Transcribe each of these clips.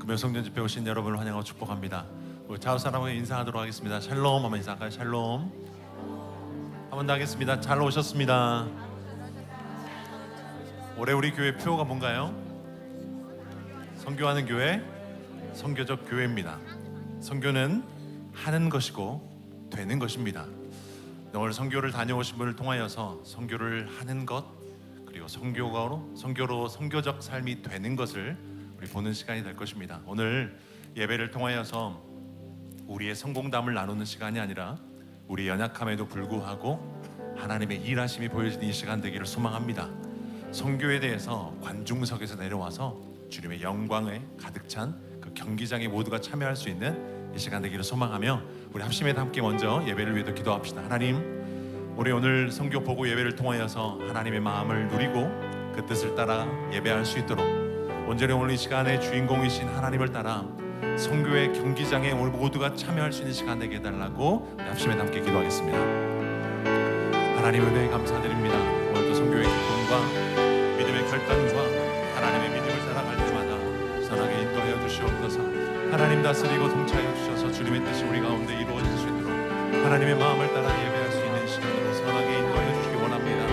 금요성전 집회 오신 여러분을 환영하고 축복합니다. 우리 좌우사람에게 인사하도록 하겠습니다. 샬롬 한번 인사할까요? 샬롬. 한 번 더 하겠습니다. 잘 오셨습니다. 올해 우리 교회 표어가 뭔가요? 선교하는 교회, 선교적 교회입니다. 선교는 하는 것이고 되는 것입니다. 오늘 선교를 다녀오신 분을 통하여서 선교를 하는 것, 그리고 선교로 선교적 삶이 되는 것을 우리 보는 시간이 될 것입니다. 오늘 예배를 통하여서 우리의 성공담을 나누는 시간이 아니라 우리 연약함에도 불구하고 하나님의 일하심이 보여지는 이 시간 되기를 소망합니다. 선교에 대해서 관중석에서 내려와서 주님의 영광에 가득 찬 그 경기장에 모두가 참여할 수 있는 이 시간 되기를 소망하며 우리 합심에도 함께 먼저 예배를 위해서 기도합시다. 하나님, 우리 오늘 선교 보고 예배를 통하여서 하나님의 마음을 누리고 그 뜻을 따라 예배할 수 있도록 온전히 오늘 이 시간의 주인공이신 하나님을 따라 선교의 경기장에 오늘 모두가 참여할 수 있는 시간 되게 해달라고 우리 합심에도 함께 기도하겠습니다. 하나님 은혜에 감사드립니다. 오늘도 선교의 기쁨과 믿음의 결단과 하나님의 믿음을 따라갈 때마다 선하게 인도하여 주시옵소서. 하나님 다스리고 통치하여 주셔서 주님의 뜻이 우리 가운데 이루어질 수 있도록 하나님의 마음을 따라 예배할 수 있는 시간으로 선하게 인도하여 주시기 원합니다.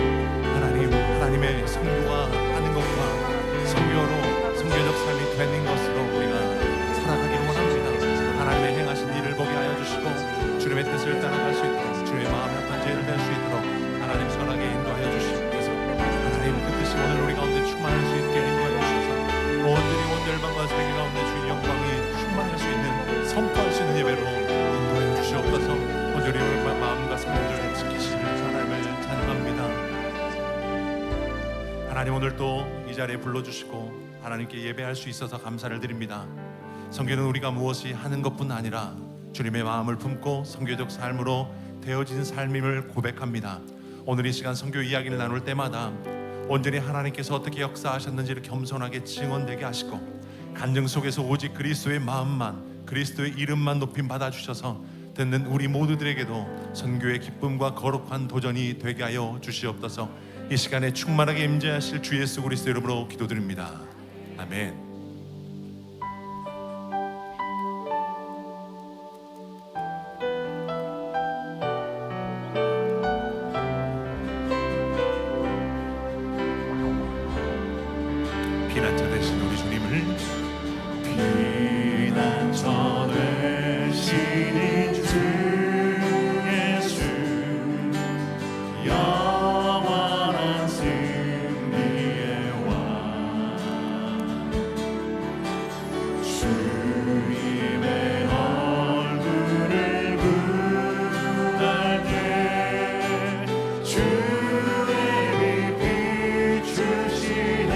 하나님의 선교가 하는 것과 선교적 삶이 되는 것으로 우리가 살아가기를 원합니다. 하나님의 행하신 일을 보게 하여 주시고 주님의 뜻을 따라갈 수 있도록 주님의 마음에 합한 죄를 낼 수 있도록 하나님 선하게 인도하여 주시옵소서. 하나님 그 뜻이 오늘 우리 가운데 충만할 수 있게 인도하여 주셔서 온전히 온 열방과 세계 가운데 주의 영광이 충만할 수 있는 선포할 수 있는 예배로 인도하여 주시옵소서. 온전히 우리 마음과 삶을 지키시는 하나님을 찬양합니다. 하나님, 오늘 또 이 자리에 불러주시고 하나님께 예배할 수 있어서 감사를 드립니다. 선교는 우리가 무엇이 하는 것뿐 아니라 주님의 마음을 품고 선교적 삶으로 되어진 삶임을 고백합니다. 오늘 이 시간 선교 이야기를 나눌 때마다 온전히 하나님께서 어떻게 역사하셨는지를 겸손하게 증언되게 하시고 간증 속에서 오직 그리스도의 마음만, 그리스도의 이름만 높임 받아주셔서 듣는 우리 모두들에게도 선교의 기쁨과 거룩한 도전이 되게 하여 주시옵소서. 이 시간에 충만하게 임재하실 주 예수 그리스도 이름으로 기도드립니다. 아멘. 피난처 되신 우리 주님을 피난처 되시는 주 예수 영원한 승리의 왕 주님의 얼굴을 구할 때 주의 빛 비추시네.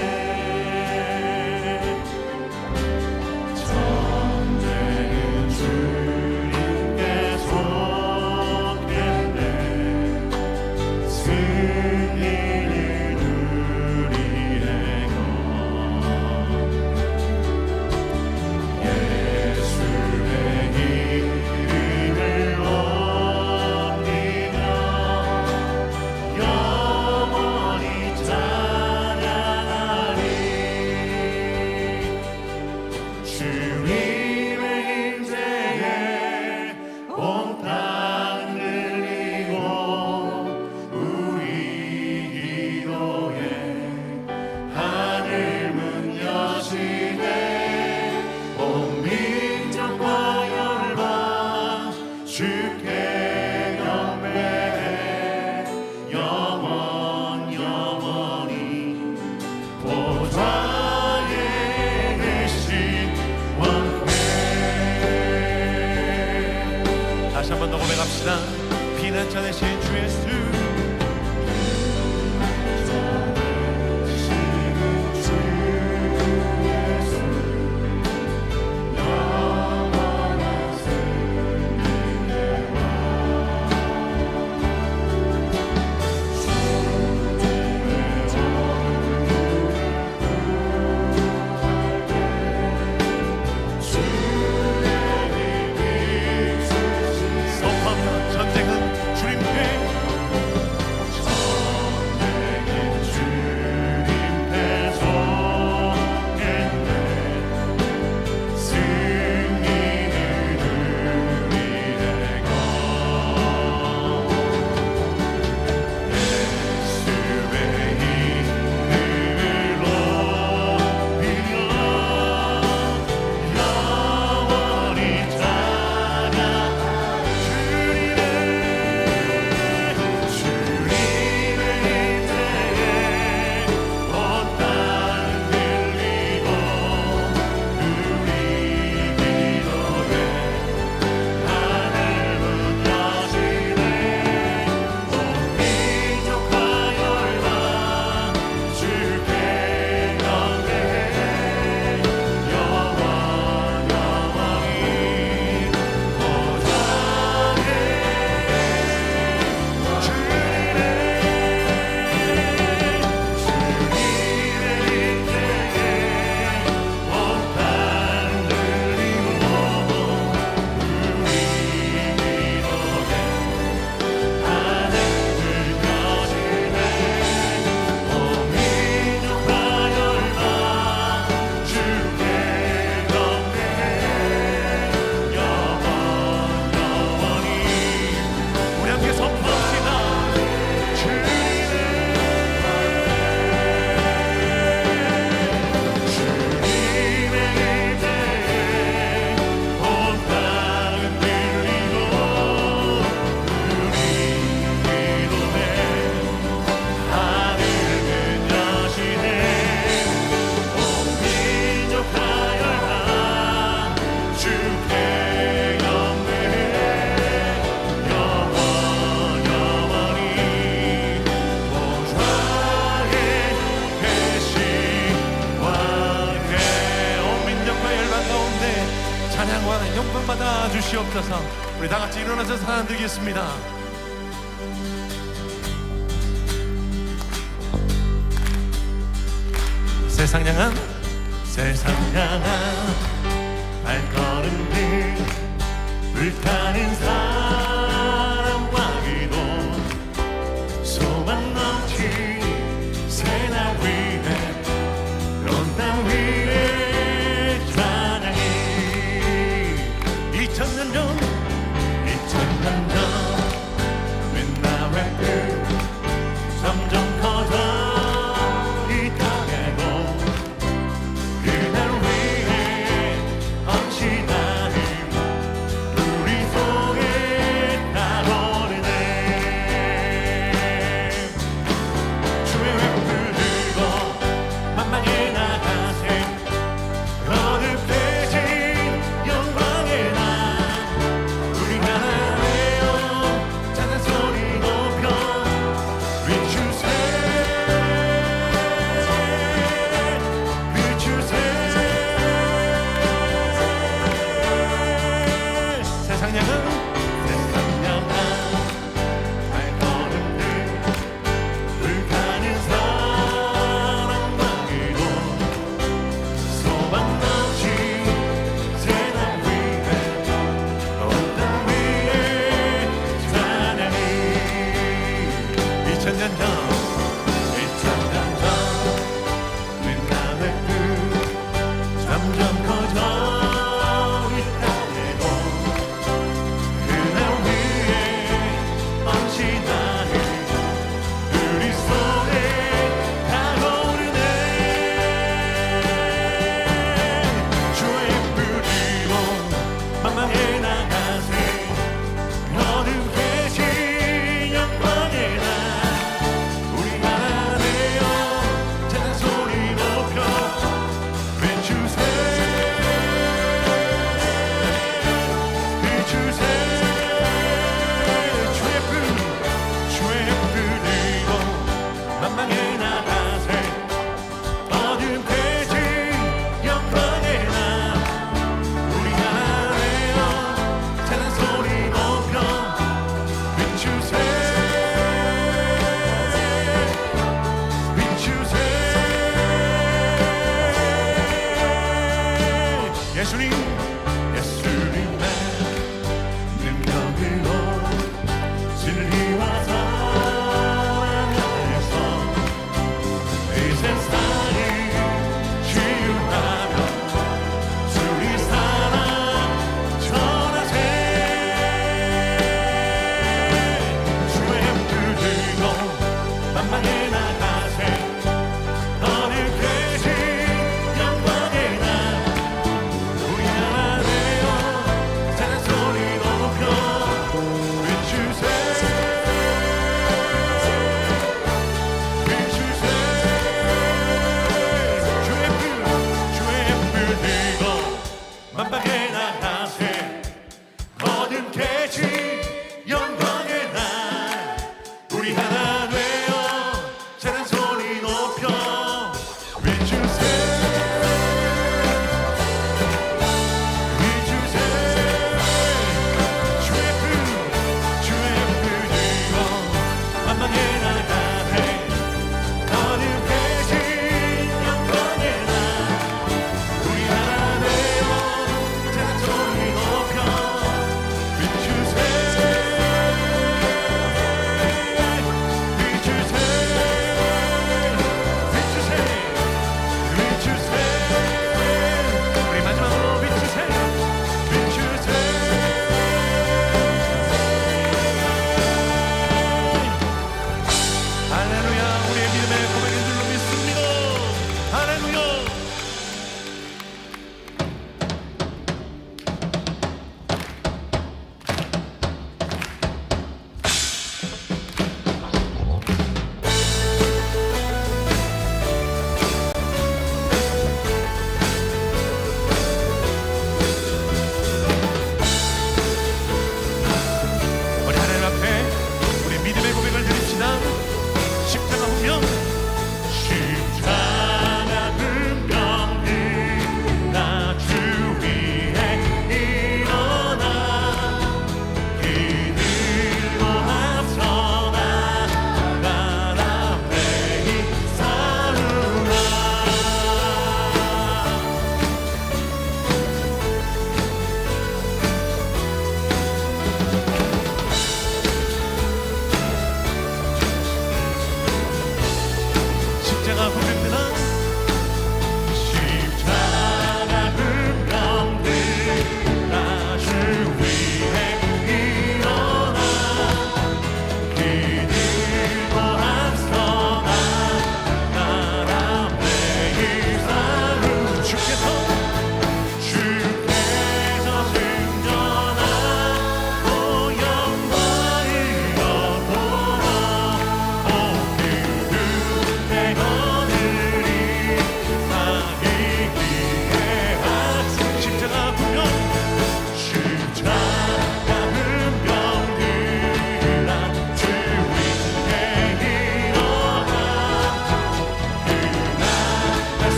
다시 한 번 더 고백합시다. 피난처 되신 주 예수 전쟁은 주님께 주시옵소서. 우리 다 같이 일어나서 찬양 드리겠습니다. 세상 향한 발걸음들 불타는 사랑과 기도 소망 넘친 새날 위해 온 땅 위에 찬양이 2000년 전 맨날 그 점점 커져 이 땅에도 그날 위해 헌신하는 우리 속에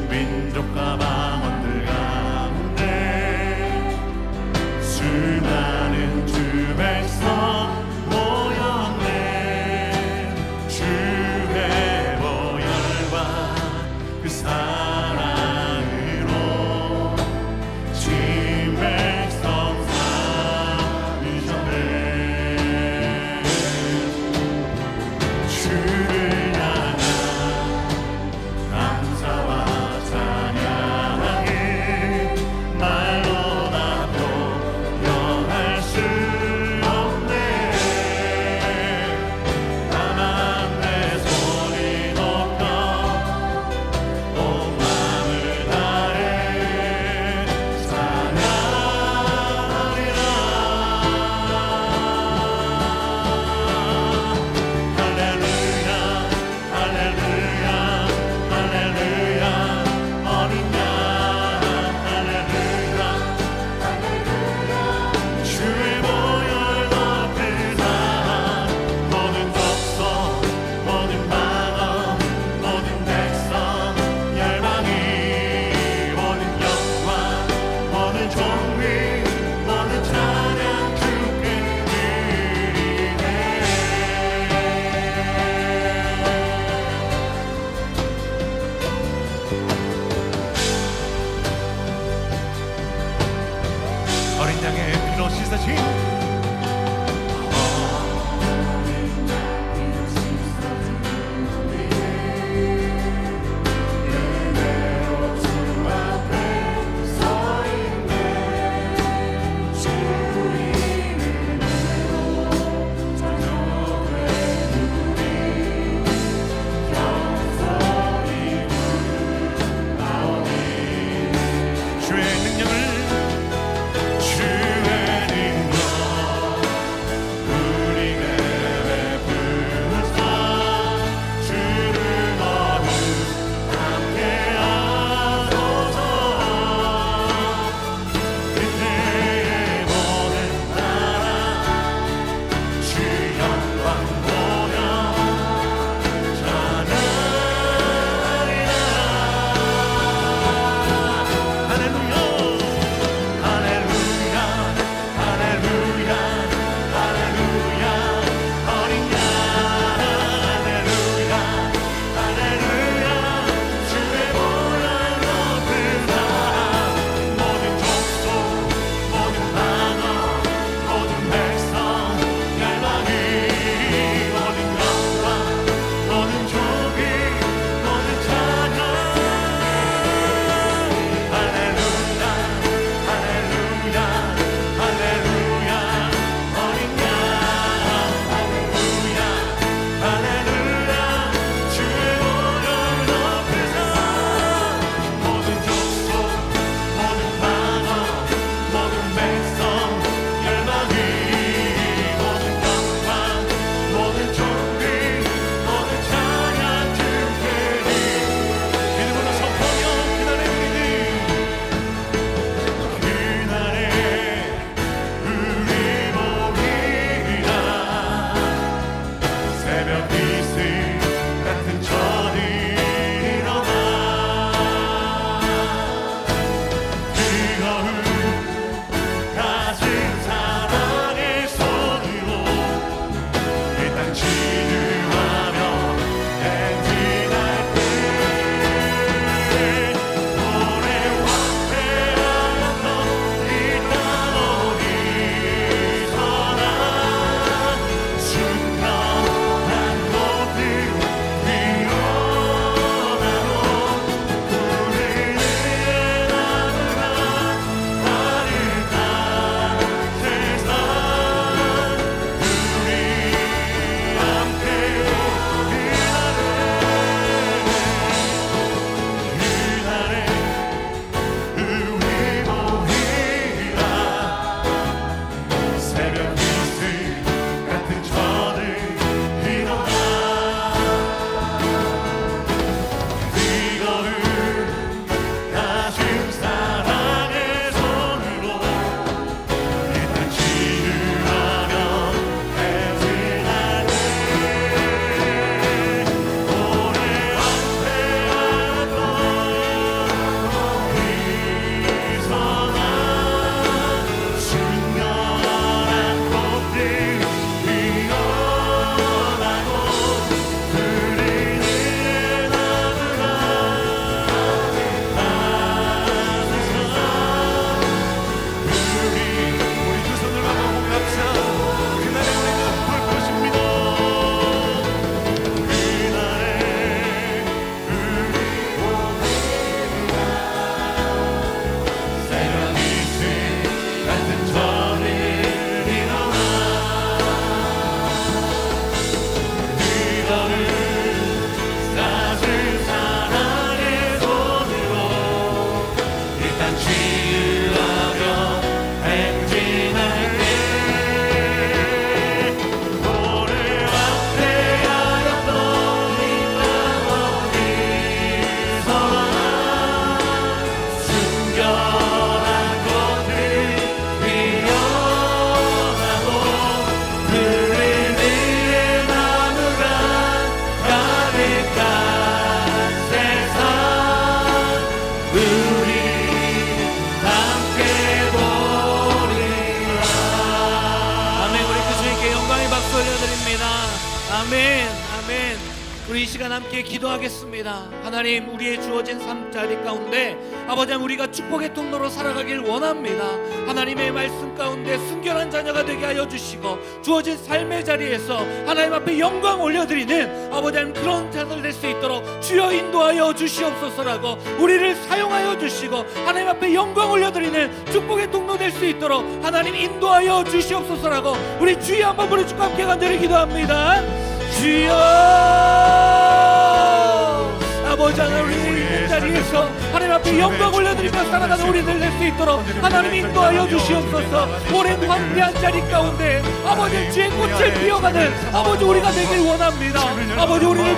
민족과 방언들 가운데 수많은 주 백성 모였네. 주의 보혈과 그 사랑으로 진 백성 삼으셨네. 주를 향한 감사와 찬양의 아멘, 아멘. 우리 이 시간 함께 기도하겠습니다. 하나님, 우리의 주어진 삶자리 가운데 아버지 우리가 축복의 통로로 살아가길 원합니다. 하나님의 말씀 가운데 순결한 자녀가 되게 하여 주시고 주어진 삶의 자리에서 하나님 앞에 영광 올려드리는 아버지 하나님 그런 자들 될 수 있도록 주여 인도하여 주시옵소서라고 우리를 사용하여 주시고 하나님 앞에 영광 올려드리는 축복의 통로 될 수 있도록 하나님 인도하여 주시옵소서라고 우리 주여 한번 부르짖고 함께 간절히 기도합니다. 주여, 아버지 하나님, 우리 있는 자리에서 하나님 앞에 영광 올려드리며 살아가는 우리들 될 수 있도록 하나님 인도하여 주시옵소서. 오랜 황폐한 자리 가운데 아버지 주의 꽃을 피워가는 아버지 우리가 되길 원합니다. 아버지 우리를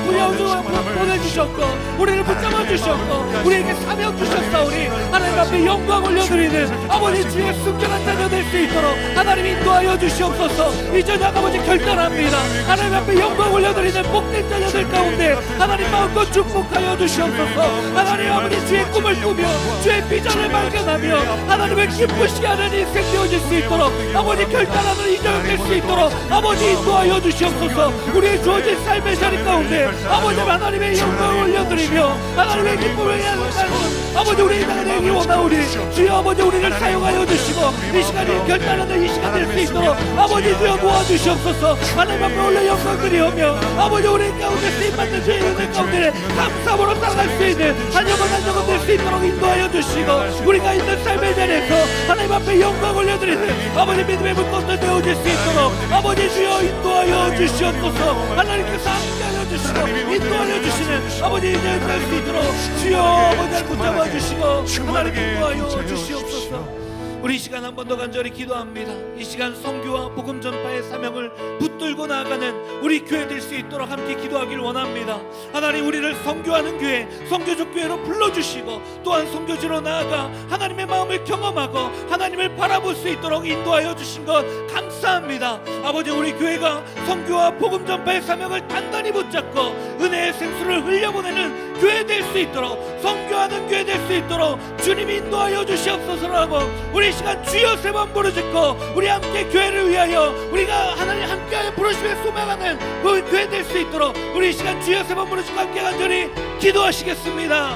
보내주셨고 우리를 붙잡아 주셨고 우리에게 사명 주셨사오니 하나님 앞에 영광 올려드리는 아버지 주의 순결한 자녀 될 수 있도록 하나님 인도하여 주시옵소서. 이 저녁 아버지 결단합니다. 하나님 앞에 영광 올려드리는 복된 자녀들 가운데 하나님 마음껏 축복하여 주시옵소서. 하나님 아버지 주의 꿈을 꾸며 주의 비전을 발견하며 하나님을 기쁘시게 하는 인생 되어질 수 있도록 아버지 결단하는 이전 될 수 있도록 아버지 인도하여 주시옵소서. 우리의 주어진 삶의 자리 가운데 아버지 하나님의 영광을 올려드리며 하나님의 기쁨을 나누는 아버지 우리 인생이 되기 원하오니 주여 아버지 우리를 사용하여 주시고 이 시간이 결단하는 이 시간 될 수 있도록 아버지 주여 도와주시옵소서. 하나님 앞에 올려 영광 드리오며 아버지 우리 가운데 쓰임받는 주의 은혜 가운데 감사함으로 살아갈 수 있는 한 영혼 한 영혼 될 수 있도록 인도하여 주시고 우리가 있는 삶의 자리에서 하나님 앞에 영광 올려드리는 아버지 믿음의 물건도 되어질 수 있도록 아버지 주여 인도하여 주시옵소서. 하나님께서 함께하여 주시고 인도하여 주시는 아버지 인생 될수 있도록 주여 아버지 붙잡아 주시고 하나님 인도하여 주시옵소서. 우리 이 시간 한 번 더 간절히 기도합니다. 이 시간 선교와 복음 전파의 사명을 붙들고 나아가는 우리 교회 될 수 있도록 함께 기도하길 원합니다. 하나님 우리를 선교하는 교회, 선교적 교회로 불러주시고 또한 선교지로 나아가 하나님의 마음을 경험하고 하나님을 바라볼 수 있도록 인도하여 주신 것 감사합니다. 아버지 우리 교회가 선교와 복음 전파의 사명을 단단히 붙잡고 은혜의 생수를 흘려보내는 교회 될 수 있도록 선교하는 교회 될 수 있도록 주님이 인도하여 주시옵소서라고 우리 이 시간 주여 세 번 부르짖고 우리 함께 교회를 위하여 우리가 하나님 함께하여 부르심에 소망하는 그 교회 될 수 있도록 우리 이 시간 주여 세 번 부르짖고 함께 간절히 기도하시겠습니다.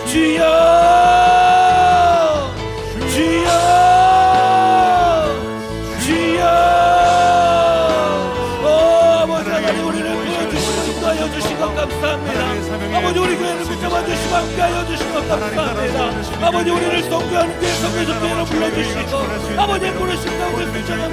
주여 주여 주여 아버지 하나님 우리를 보여주시고 인도하여 주신 것 감사합니다. 아버지 우리 교회를 붙잡아 주시고 함께하여 주신 것 감사합니다. 아버지 우리를 선교하는 교회 선교적 교회로 불러주시고 아버지의 부르심 가운데 붙잡아며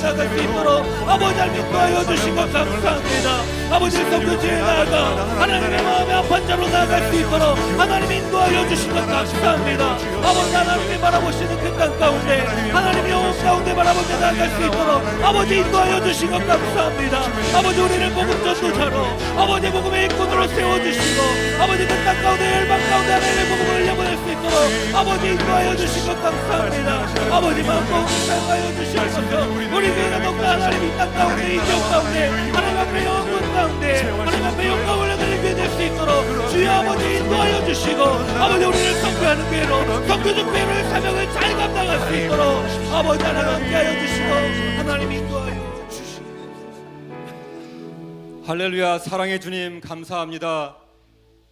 나갈 수 있도록 아버지 하나님 인도하여 주신 것 감사합니다. 아버지 선교지에 나아가 하나님의 마음의 아픈 자로 나아갈 수 있도록 하나님 인도하여 주신 것 감사합니다. 아버지 하나님이 바라보시는 그 땅 가운데 하나님의 영혼 가운데 바라보며 나아갈 수 있도록 아버지 인도하여 주신 것 감사합니다. 아버지 우리를 복음 전도자로 아버지 복음의 일꾼으로 세워주시고 아버지 그 땅 가운데 열방 가운데 하나님의 복음을 흘려보낼 수 있도록 아버지 인도하여 주신 것 감사합니다. 아버지 마음껏 사용하여 주시옵소서. 우리 교회가 더욱더 하나님 이 땅 가운데 이 지역 가운데 하나님 앞에 영광 가운데 하나님 앞에 영광 올려드리는 교회 될 수 있도록 주여 아버지 인도하여 주시고 아버지 우리를 선교하는 교회로 선교적 교회로의 사명을 잘 감당할 수 있도록 아버지 하나님 함께하여 주시고 하나님 인도하여 주시고 할렐루야. 사랑의 주님 감사합니다.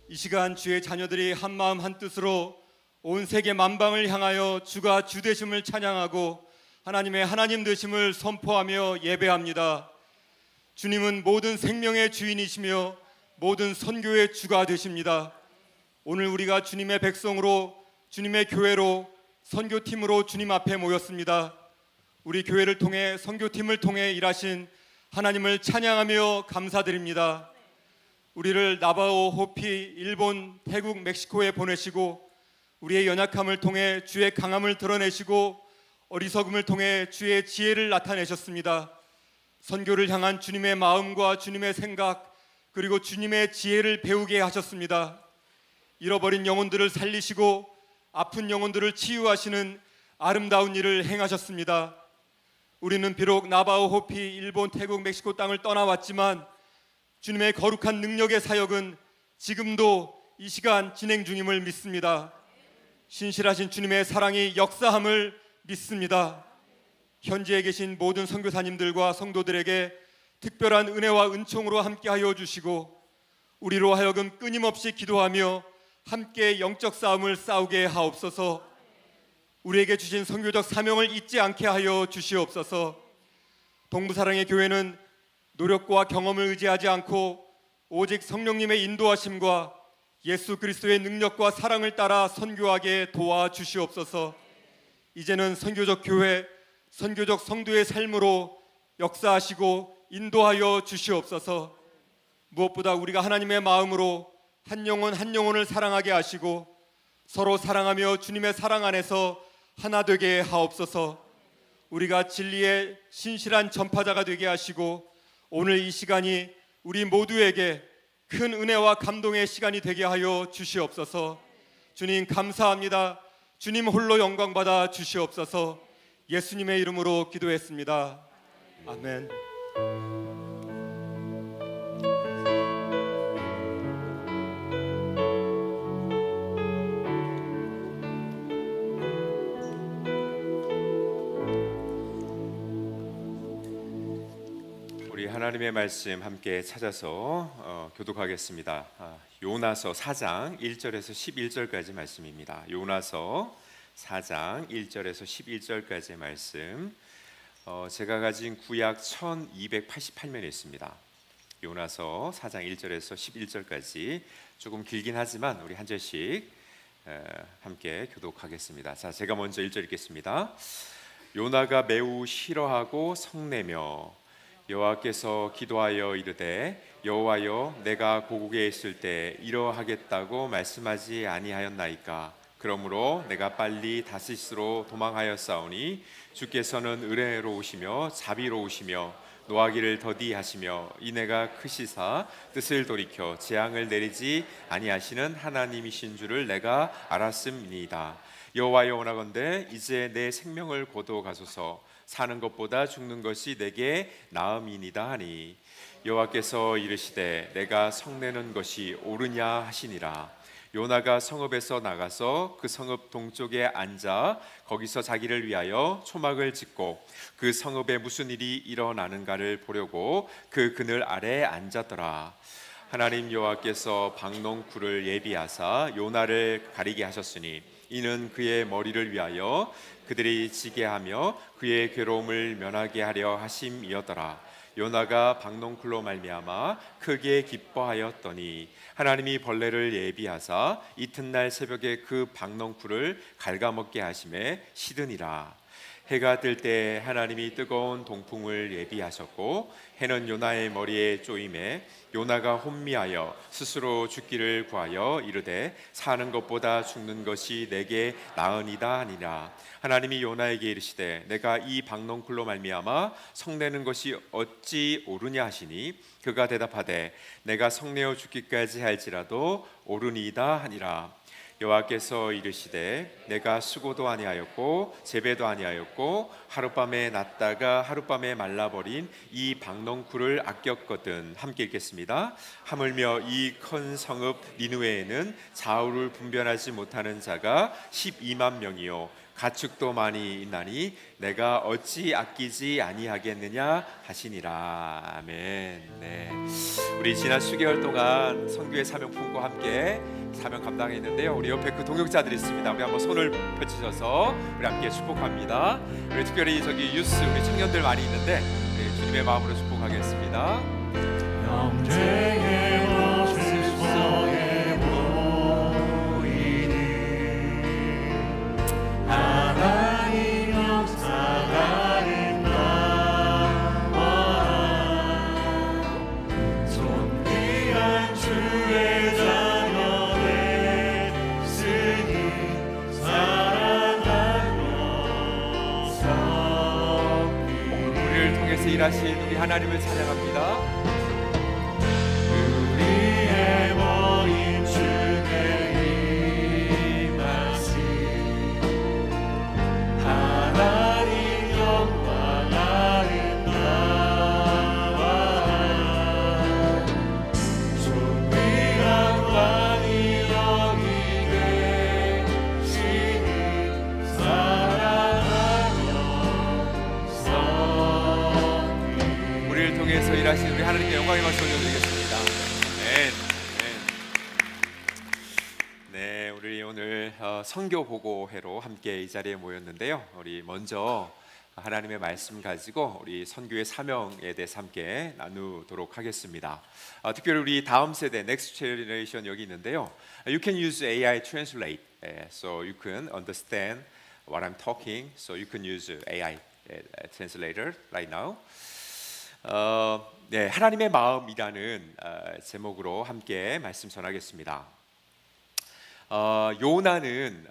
이 시간 주의 자녀들이 한마음 한뜻으로 온 세계 만방을 향하여 주가 주 되심을 찬양하고 하나님의 하나님 되심을 선포하며 예배합니다. 주님은 모든 생명의 주인이시며 모든 선교의 주가 되십니다. 오늘 우리가 주님의 백성으로 주님의 교회로 선교팀으로 주님 앞에 모였습니다. 우리 교회를 통해 선교팀을 통해 일하신 하나님을 찬양하며 감사드립니다. 우리를 나바오, 호피, 일본, 태국, 멕시코에 보내시고 우리의 연약함을 통해 주의 강함을 드러내시고 어리석음을 통해 주의 지혜를 나타내셨습니다. 선교를 향한 주님의 마음과 주님의 생각 그리고 주님의 지혜를 배우게 하셨습니다. 잃어버린 영혼들을 살리시고 아픈 영혼들을 치유하시는 아름다운 일을 행하셨습니다. 우리는 비록 나바오, 호피, 일본, 태국, 멕시코 땅을 떠나왔지만 주님의 거룩한 능력의 사역은 지금도 이 시간 진행 중임을 믿습니다. 신실하신 주님의 사랑이 역사함을 믿습니다. 현지에 계신 모든 선교사님들과 성도들에게 특별한 은혜와 은총으로 함께하여 주시고 우리로 하여금 끊임없이 기도하며 함께 영적 싸움을 싸우게 하옵소서. 우리에게 주신 선교적 사명을 잊지 않게 하여 주시옵소서. 동부사랑의 교회는 노력과 경험을 의지하지 않고 오직 성령님의 인도하심과 예수 그리스도의 능력과 사랑을 따라 선교하게 도와주시옵소서. 이제는 선교적 교회, 선교적 성도의 삶으로 역사하시고 인도하여 주시옵소서. 무엇보다 우리가 하나님의 마음으로 한 영혼 한 영혼을 사랑하게 하시고 서로 사랑하며 주님의 사랑 안에서 하나 되게 하옵소서. 우리가 진리의 신실한 전파자가 되게 하시고 오늘 이 시간이 우리 모두에게 큰 은혜와 감동의 시간이 되게 하여 주시옵소서. 주님 감사합니다. 주님 홀로 영광 받아 주시옵소서. 예수님의 이름으로 기도했습니다. 아멘. 우리 하나님의 말씀 함께 찾아서 교독하겠습니다. 요나서 4장 1절에서 11절까지 말씀입니다. 요나서 4장 1절에서 11절까지의 말씀. 제가 가진 구약 1288면에 있습니다. 요나서 4장 1절에서 11절까지 조금 길긴 하지만 우리 한 절씩 함께 교독하겠습니다. 자, 제가 먼저 1절 읽겠습니다. 요나가 매우 싫어하고 성내며 여호와께서 기도하여 이르되 여호와여 내가 고국에 있을 때 이러하겠다고 말씀하지 아니하였나이까. 그러므로 내가 빨리 다시스로 도망하였사오니 주께서는 은혜로우시며 자비로우시며 노하기를 더디하시며 이내가 크시사 뜻을 돌이켜 재앙을 내리지 아니하시는 하나님이신 줄을 내가 알았음이니이다. 여호와여 원하건대 이제 내 생명을 고도 가소서. 사는 것보다 죽는 것이 내게 나음이니이다 하니 여호와께서 이르시되 내가 성내는 것이 옳으냐 하시니라. 요나가 성읍에서 나가서 그 성읍 동쪽에 앉아 거기서 자기를 위하여 초막을 짓고 그 성읍에 무슨 일이 일어나는가를 보려고 그 그늘 아래 앉았더라. 하나님 여호와께서 박농쿨을 예비하사 요나를 가리게 하셨으니 이는 그의 머리를 위하여 그들이 지게 하며 그의 괴로움을 면하게 하려 하심이었더라. 요나가 박농쿨로 말미암아 크게 기뻐하였더니 하나님이 벌레를 예비하사 이튿날 새벽에 그 박농쿨을 갉아먹게 하심에 시드니라. 해가 뜰 때 하나님이 뜨거운 동풍을 예비하셨고 해는 요나의 머리에 쪼임에 요나가 혼미하여 스스로 죽기를 구하여 이르되 사는 것보다 죽는 것이 내게 나으니다 하니라. 하나님이 요나에게 이르시되 내가 이 박농쿨로 말미암아 성내는 것이 어찌 옳으냐 하시니 그가 대답하되 내가 성내어 죽기까지 할지라도 옳으니이다 하니라. 여호와께서 이르시되 내가 수고도 아니하였고 재배도 아니하였고 하룻밤에 났다가 하룻밤에 말라버린 이 박농쿨을 아꼈거든. 함께 읽겠습니다. 하물며 이 큰 성읍 니느웨에는 좌우를 분별하지 못하는 자가 12만 명이요 가축도 많이 있나니 내가 어찌 아끼지 아니하겠느냐 하시니라. 아멘. 네. 우리 지난 수개월 동안 선교의 사명 품고 함께 사명 감당했는데요. 우리 옆에 그 동역자들이 있습니다. 우리 한번 손을 펼치셔서 우리 함께 축복합니다. 우리 특별히 저기 유스 우리 청년들 많이 있는데 우리 주님의 마음으로 축복하겠습니다. 영생의 모습속에 보이니 하나님 역사가 나와라. 존귀한 주의 자녀 됐으니 사랑하며 섬기리. 우리를 통해서 일하신 우리 하나님을 찬양합니다. 우리의 모임 주께 임하시 하나님 영광 아름다워라. 존귀한 왕이 여기 계시니 사랑하며 섬기리. 우리를 통해서 위해서 일하신 우리 하나님께 영광의 박수 올려드리겠습니다. 네, 우리 오늘 선교 보고회로 함께 이 자리에 모였는데요. 우리 먼저 하나님의 말씀 가지고 우리 선교의 사명에 대해서 함께 나누도록 하겠습니다. 특별히 우리 다음 세대 Next Generation 여기 있는데요. You can use AI translate, so you can understand what I'm talking. So you can use AI translator right now. 네, 하나님의 마음이라는 제목으로 함께 말씀 전하겠습니다. 요나는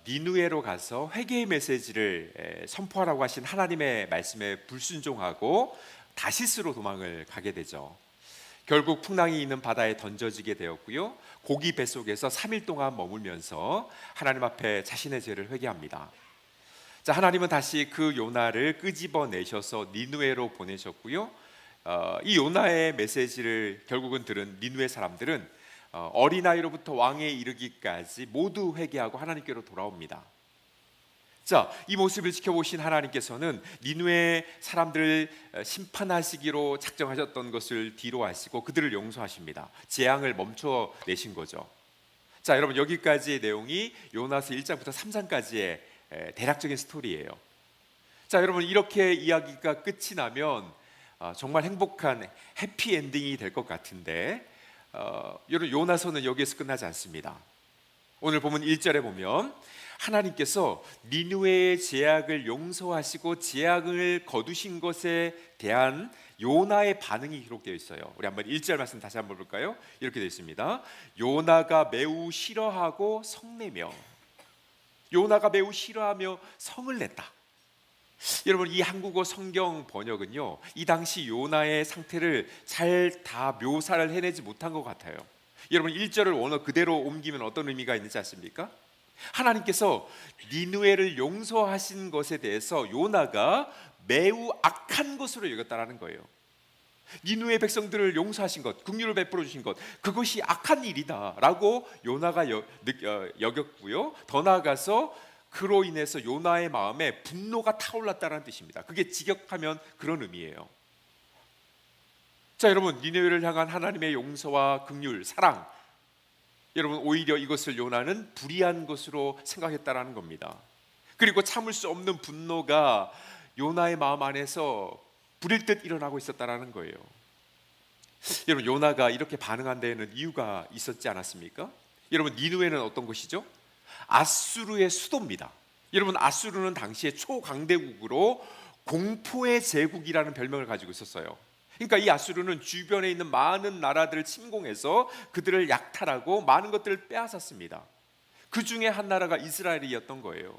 니느웨로 가서 회개의 메시지를 선포하라고 하신 하나님의 말씀에 불순종하고 다시스로 도망을 가게 되죠. 결국 풍랑이 있는 바다에 던져지게 되었고요. 고기 뱃속에서 3일 동안 머물면서 하나님 앞에 자신의 죄를 회개합니다. 자, 하나님은 다시 그 요나를 끄집어내셔서 니느웨로 보내셨고요. 이 요나의 메시지를 결국은 들은 니느웨 사람들은 어린아이로부터 왕에 이르기까지 모두 회개하고 하나님께로 돌아옵니다. 자, 이 모습을 지켜보신 하나님께서는 니느웨 사람들을 심판하시기로 작정하셨던 것을 뒤로 하시고 그들을 용서하십니다. 재앙을 멈춰내신 거죠. 자, 여러분, 여기까지의 내용이 요나서 1장부터 3장까지의 대략적인 스토리예요. 자, 여러분, 이렇게 이야기가 끝이 나면 정말 행복한 해피엔딩이 될 것 같은데 여러분, 요나서는 여기에서 끝나지 않습니다. 오늘 보면 1절에 보면 하나님께서 니느웨의 죄악을 용서하시고 재앙을 거두신 것에 대한 요나의 반응이 기록되어 있어요. 우리 한번 1절 말씀 다시 한번 볼까요? 이렇게 되어 있습니다. 요나가 매우 싫어하고 성내며, 요나가 매우 싫어하며 성을 냈다. 여러분, 이 한국어 성경 번역은요, 이 당시 요나의 상태를 잘 다 묘사를 해내지 못한 것 같아요. 여러분, 1절을 원어 그대로 옮기면 어떤 의미가 있는지 아십니까? 하나님께서 니느웨를 용서하신 것에 대해서 요나가 매우 악한 것으로 여겼다라는 거예요. 니느웨 백성들을 용서하신 것, 긍휼을 베풀어 주신 것, 그것이 악한 일이다라고 요나가 여겼고요. 더 나아가서 그로 인해서 요나의 마음에 분노가 타올랐다는 뜻입니다. 그게 직역하면 그런 의미예요. 자, 여러분, 니느웨를 향한 하나님의 용서와 긍휼, 사랑, 여러분, 오히려 이것을 요나는 불의한 것으로 생각했다라는 겁니다. 그리고 참을 수 없는 분노가 요나의 마음 안에서 불일 듯 일어나고 있었다라는 거예요. 여러분, 요나가 이렇게 반응한 데에는 이유가 있었지 않았습니까? 여러분, 니느웨는 어떤 곳이죠? 아수르의 수도입니다. 여러분, 아수르는 당시에 초강대국으로 공포의 제국이라는 별명을 가지고 있었어요. 그러니까 이 아수르는 주변에 있는 많은 나라들을 침공해서 그들을 약탈하고 많은 것들을 빼앗았습니다. 그 중에 한 나라가 이스라엘이었던 거예요.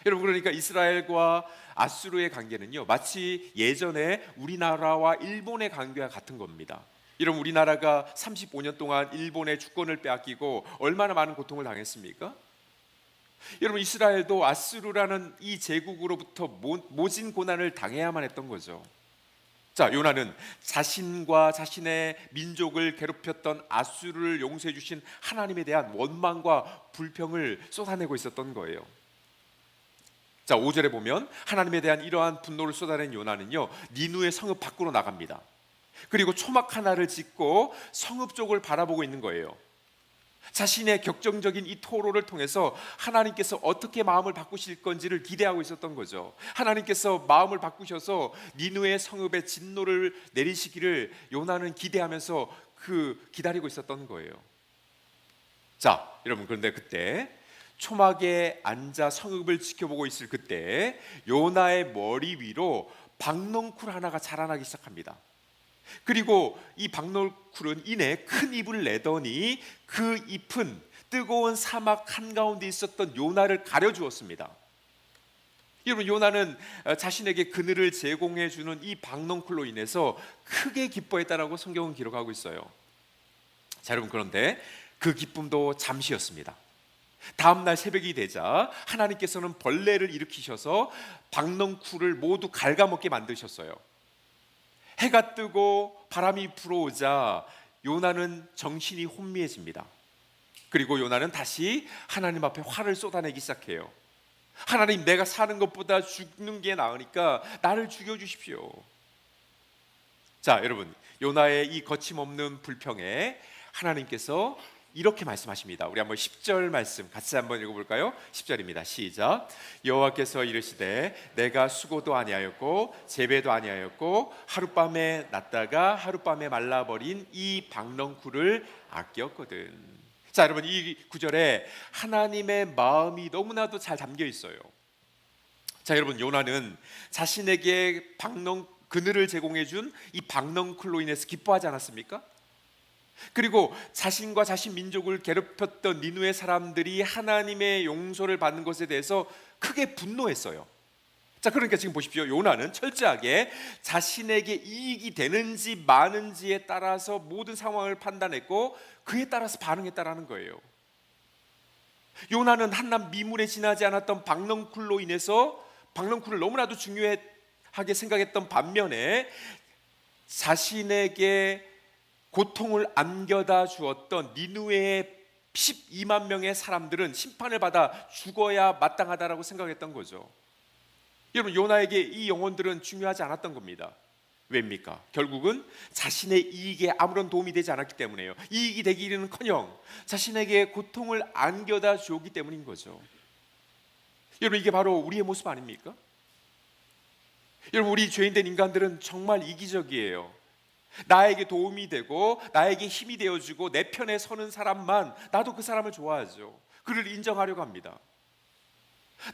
여러분, 그러니까 이스라엘과 아수르의 관계는요, 마치 예전에 우리나라와 일본의 관계와 같은 겁니다. 여러분, 우리나라가 35년 동안 일본의 주권을 빼앗기고 얼마나 많은 고통을 당했습니까? 여러분, 이스라엘도 아수르라는 이 제국으로부터 모진 고난을 당해야만 했던 거죠. 자, 요나는 자신과 자신의 민족을 괴롭혔던 아수르를 용서해 주신 하나님에 대한 원망과 불평을 쏟아내고 있었던 거예요. 자, 5절에 보면 하나님에 대한 이러한 분노를 쏟아낸 요나는요, 니느웨 성읍 밖으로 나갑니다. 그리고 초막 하나를 짓고 성읍 쪽을 바라보고 있는 거예요. 자신의 격정적인 이 토로를 통해서 하나님께서 어떻게 마음을 바꾸실 건지를 기대하고 있었던 거죠. 하나님께서 마음을 바꾸셔서 니느웨 성읍에 진노를 내리시기를 요나는 기대하면서 기다리고 있었던 거예요. 자, 여러분, 그런데 그때 초막에 앉아 성읍을 지켜보고 있을 그때 요나의 머리 위로 박넝쿨 하나가 자라나기 시작합니다. 그리고 이 박넝쿨은 이내 큰 잎을 내더니 그 잎은 뜨거운 사막 한가운데 있었던 요나를 가려주었습니다. 여러분, 요나는 자신에게 그늘을 제공해 주는 이 박넝쿨로 인해서 크게 기뻐했다라고 성경은 기록하고 있어요. 자, 여러분, 그런데 그 기쁨도 잠시였습니다. 다음 날 새벽이 되자 하나님께서는 벌레를 일으키셔서 박넝쿨을 모두 갉아먹게 만드셨어요. 해가 뜨고 바람이 불어오자 요나는 정신이 혼미해집니다. 그리고 요나는 다시 하나님 앞에 화를 쏟아내기 시작해요. 하나님, 내가 사는 것보다 죽는 게 나으니까 나를 죽여주십시오. 자, 여러분, 요나의 이 거침없는 불평에 하나님께서 이렇게 말씀하십니다. 우리 한번 10절 말씀 같이 한번 읽어볼까요? 10절입니다. 시작. 여호와께서 이르시되 내가 수고도 아니하였고 재배도 아니하였고 하룻밤에 났다가 하룻밤에 말라버린 이 박넝쿨을 아꼈거든. 자, 여러분, 이 구절에 하나님의 마음이 너무나도 잘 담겨 있어요. 자, 여러분, 요나는 자신에게 그늘을 제공해 준 이 박넝쿨로 인해서 기뻐하지 않았습니까? 그리고 자신과 자신 민족을 괴롭혔던 니누의 사람들이 하나님의 용서를 받는 것에 대해서 크게 분노했어요. 자, 그러니까 지금 보십시오. 요나는 철저하게 자신에게 이익이 되는지 마는지에 따라서 모든 상황을 판단했고 그에 따라서 반응했다라는 거예요. 요나는 한낱 미문에 지나지 않았던 박넝쿨로 인해서 박넝쿨을 너무나도 중요하게 생각했던 반면에 자신에게 고통을 안겨다 주었던 니누의 12만 명의 사람들은 심판을 받아 죽어야 마땅하다라고 생각했던 거죠. 여러분, 요나에게 이 영혼들은 중요하지 않았던 겁니다. 왜입니까? 결국은 자신의 이익에 아무런 도움이 되지 않았기 때문에요. 이익이 되기는커녕 자신에게 고통을 안겨다 주었기 때문인 거죠. 여러분, 이게 바로 우리의 모습 아닙니까? 여러분, 우리 죄인된 인간들은 정말 이기적이에요. 나에게 도움이 되고 나에게 힘이 되어주고 내 편에 서는 사람만, 나도 그 사람을 좋아하죠. 그를 인정하려고 합니다.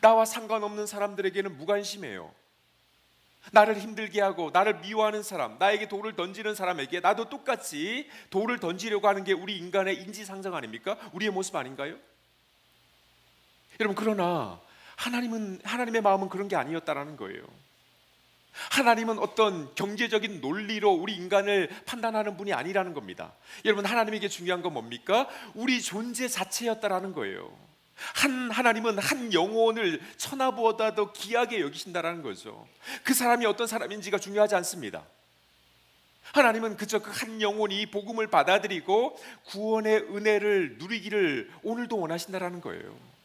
나와 상관없는 사람들에게는 무관심해요. 나를 힘들게 하고 나를 미워하는 사람, 나에게 돌을 던지는 사람에게 나도 똑같이 돌을 던지려고 하는 게 우리 인간의 인지상정 아닙니까? 우리의 모습 아닌가요? 여러분, 그러나 하나님의 마음은 그런 게 아니었다라는 거예요. 하나님은 어떤 경제적인 논리로 우리 인간을 판단하는 분이 아니라는 겁니다. 여러분, 하나님에게 중요한 건 뭡니까? 우리 존재 자체였다라는 거예요. 하나님은 한 영혼을 천하보다도 귀하게 여기신다라는 거죠. 그 사람이 어떤 사람인지가 중요하지 않습니다. 하나님은 그저 그 한 영혼이 복음을 받아들이고 구원의 은혜를 누리기를 오늘도 원하신다라는 거예요.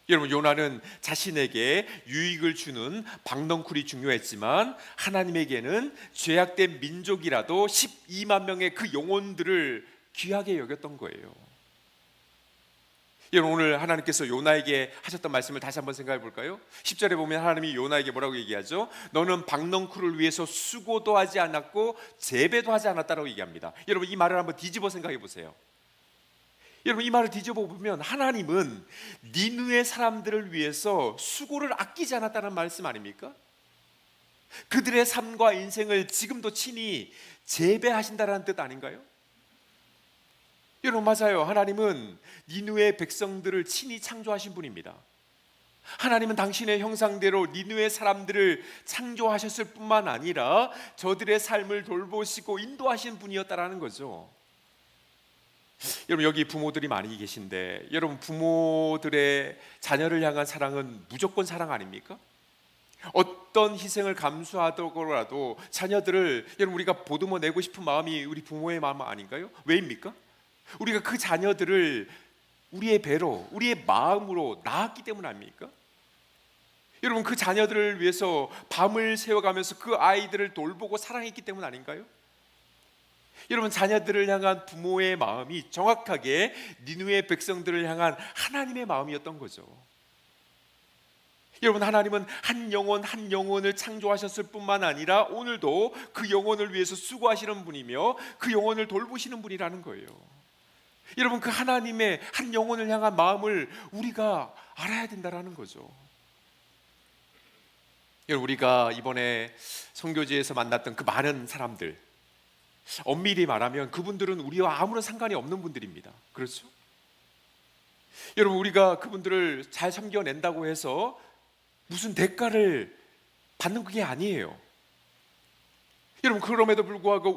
여러분, 요나는 자신에게 유익을 주는 박넝쿨이 중요했지만 하나님에게는 죄악된 민족이라도 12만 명의 그 영혼들을 귀하게 여겼던 거예요. 여러분, 오늘 하나님께서 요나에게 하셨던 말씀을 다시 한번 생각해 볼까요? 10절에 보면 하나님이 요나에게 뭐라고 얘기하죠? 너는 박넝쿨을 위해서 수고도 하지 않았고 재배도 하지 않았다라고 얘기합니다. 여러분, 이 말을 한번 뒤집어 생각해 보세요. 여러분, 이 말을 뒤집어 보면 하나님은 니느웨 사람들을 위해서 수고를 아끼지 않았다는 말씀 아닙니까? 그들의 삶과 인생을 지금도 친히 재배하신다는 뜻 아닌가요? 여러분, 맞아요. 하나님은 니느웨 백성들을 친히 창조하신 분입니다. 하나님은 당신의 형상대로 니느웨 사람들을 창조하셨을 뿐만 아니라 저들의 삶을 돌보시고 인도하신 분이었다라는 거죠. 여러분, 여기 부모들이 많이 계신데 여러분, 부모들의 자녀를 향한 사랑은 무조건 사랑 아닙니까? 어떤 희생을 감수하더라도 자녀들을 여러분, 우리가 보듬어 내고 싶은 마음이 우리 부모의 마음 아닌가요? 왜입니까? 우리가 그 자녀들을 우리의 배로, 우리의 마음으로 낳았기 때문 아닙니까? 여러분, 그 자녀들을 위해서 밤을 새워가면서 그 아이들을 돌보고 사랑했기 때문 아닌가요? 여러분, 자녀들을 향한 부모의 마음이 정확하게 니느웨 백성들을 향한 하나님의 마음이었던 거죠. 여러분, 하나님은 한 영혼 한 영혼을 창조하셨을 뿐만 아니라 오늘도 그 영혼을 위해서 수고하시는 분이며 그 영혼을 돌보시는 분이라는 거예요. 여러분, 그 하나님의 한 영혼을 향한 마음을 우리가 알아야 된다는 거죠. 여러분, 우리가 이번에 선교지에서 만났던 그 많은 사람들, 엄밀히 말하면 그분들은 우리와 아무런 상관이 없는 분들입니다. 그렇죠? 여러분, 우리가 그분들을 잘 섬겨낸다고 해서 무슨 대가를 받는 게 아니에요. 여러분, 그럼에도 불구하고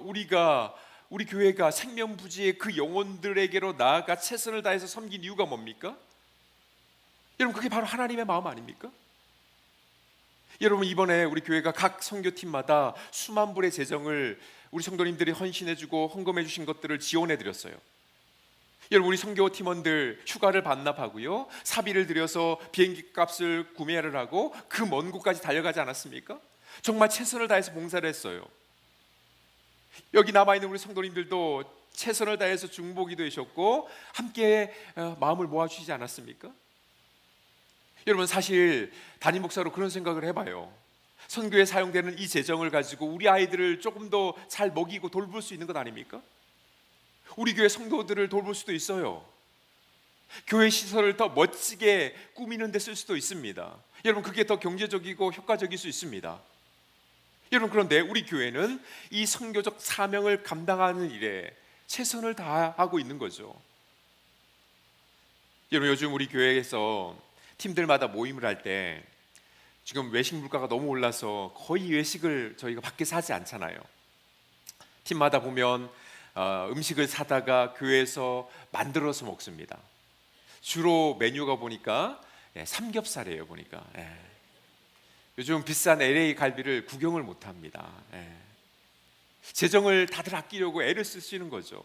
우리 교회가 생명부지의 그 영혼들에게로 나아가 최선을 다해서 섬긴 이유가 뭡니까? 여러분, 그게 바로 하나님의 마음 아닙니까? 여러분, 이번에 우리 교회가 각 선교팀마다 수만 불의 재정을 우리 성도님들이 헌신해주고 헌금해 주신 것들을 지원해 드렸어요. 여러분, 우리 선교 팀원들 휴가를 반납하고요, 사비를 들여서 비행기 값을 구매를 하고 그 먼 곳까지 달려가지 않았습니까? 정말 최선을 다해서 봉사를 했어요. 여기 남아있는 우리 성도님들도 최선을 다해서 중보기도 하셨고 함께 마음을 모아주시지 않았습니까? 여러분, 사실 담임 목사로 그런 생각을 해봐요. 선교에 사용되는 이 재정을 가지고 우리 아이들을 조금 더 잘 먹이고 돌볼 수 있는 것 아닙니까? 우리 교회 성도들을 돌볼 수도 있어요. 교회 시설을 더 멋지게 꾸미는 데 쓸 수도 있습니다. 여러분, 그게 더 경제적이고 효과적일 수 있습니다. 여러분, 그런데 우리 교회는 이 선교적 사명을 감당하는 일에 최선을 다하고 있는 거죠. 여러분, 요즘 우리 교회에서 팀들마다 모임을 할 때 지금 외식 물가가 너무 올라서 거의 외식을 저희가 밖에서 하지 않잖아요. 팀마다 보면 음식을 사다가 교회에서 만들어서 먹습니다. 주로 메뉴가 보니까 삼겹살이에요. 보니까 요즘 비싼 LA 갈비를 구경을 못합니다. 재정을 다들 아끼려고 애를 쓰시는 거죠.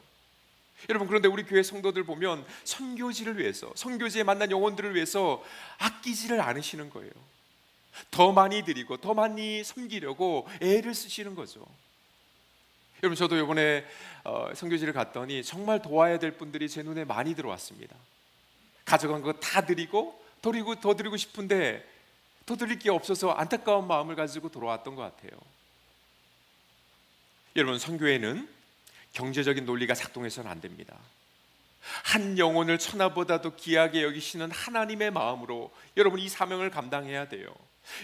여러분, 그런데 우리 교회 성도들 보면 선교지를 위해서, 선교지에 만난 영혼들을 위해서 아끼지를 않으시는 거예요. 더 많이 드리고 더 많이 섬기려고 애를 쓰시는 거죠. 여러분, 저도 이번에 선교지를 갔더니 정말 도와야 될 분들이 제 눈에 많이 들어왔습니다. 가져간 거 다 드리고 더 드리고 싶은데 더 드릴 게 없어서 안타까운 마음을 가지고 돌아왔던 것 같아요. 여러분, 선교회는 경제적인 논리가 작동해서는 안 됩니다. 한 영혼을 천하보다도 귀하게 여기시는 하나님의 마음으로 여러분, 이 사명을 감당해야 돼요.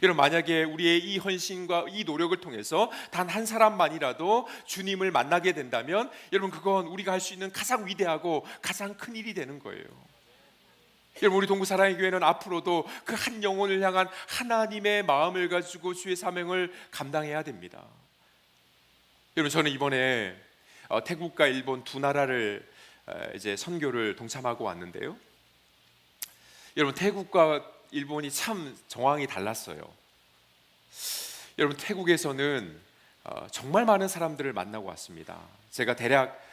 여러분, 만약에 우리의 이 헌신과 이 노력을 통해서 단 한 사람만이라도 주님을 만나게 된다면 여러분, 그건 우리가 할 수 있는 가장 위대하고 가장 큰 일이 되는 거예요. 여러분, 우리 동구 사랑의 교회는 앞으로도 그 한 영혼을 향한 하나님의 마음을 가지고 주의 사명을 감당해야 됩니다. 여러분, 저는 이번에 태국과 일본 두 나라를 이제 선교를 동참하고 왔는데요. 여러분, 태국과 일본이 참 정황이 달랐어요. 여러분, 태국에서는 정말 많은 사람들을 만나고 왔습니다. 제가 대략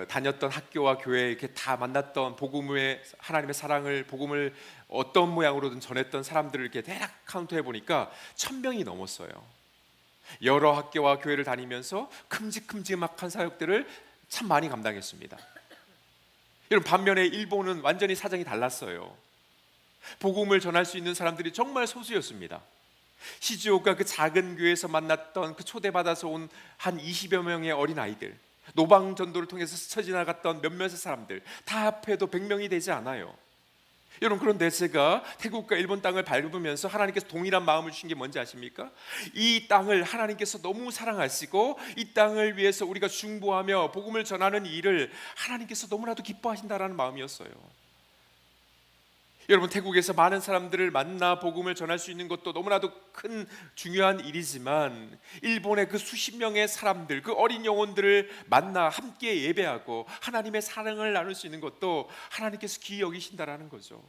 다녔던 학교와 교회 이렇게 다 만났던 복음의 하나님의 사랑을, 복음을 어떤 모양으로든 전했던 사람들을 이렇게 대략 카운트해 보니까 1000명이 넘었어요. 여러 학교와 교회를 다니면서 큼직큼직한 사역들을 참 많이 감당했습니다. 여러분, 반면에 일본은 완전히 사정이 달랐어요. 복음을 전할 수 있는 사람들이 정말 소수였습니다. 시즈오카 그 작은 교회에서 만났던 그 초대받아서 온 한 20여 명의 어린 아이들, 노방 전도를 통해서 스쳐 지나갔던 몇몇의 사람들 다 합해도 100명이 되지 않아요. 여러분, 그런데 제가 태국과 일본 땅을 밟으면서 하나님께서 동일한 마음을 주신 게 뭔지 아십니까? 이 땅을 하나님께서 너무 사랑하시고 이 땅을 위해서 우리가 중보하며 복음을 전하는 일을 하나님께서 너무나도 기뻐하신다라는 마음이었어요. 여러분, 태국에서 많은 사람들을 만나 복음을 전할 수 있는 것도 너무나도 큰 중요한 일이지만 일본의 그 수십 명의 사람들, 그 어린 영혼들을 만나 함께 예배하고 하나님의 사랑을 나눌 수 있는 것도 하나님께서 귀히 여기신다라는 거죠.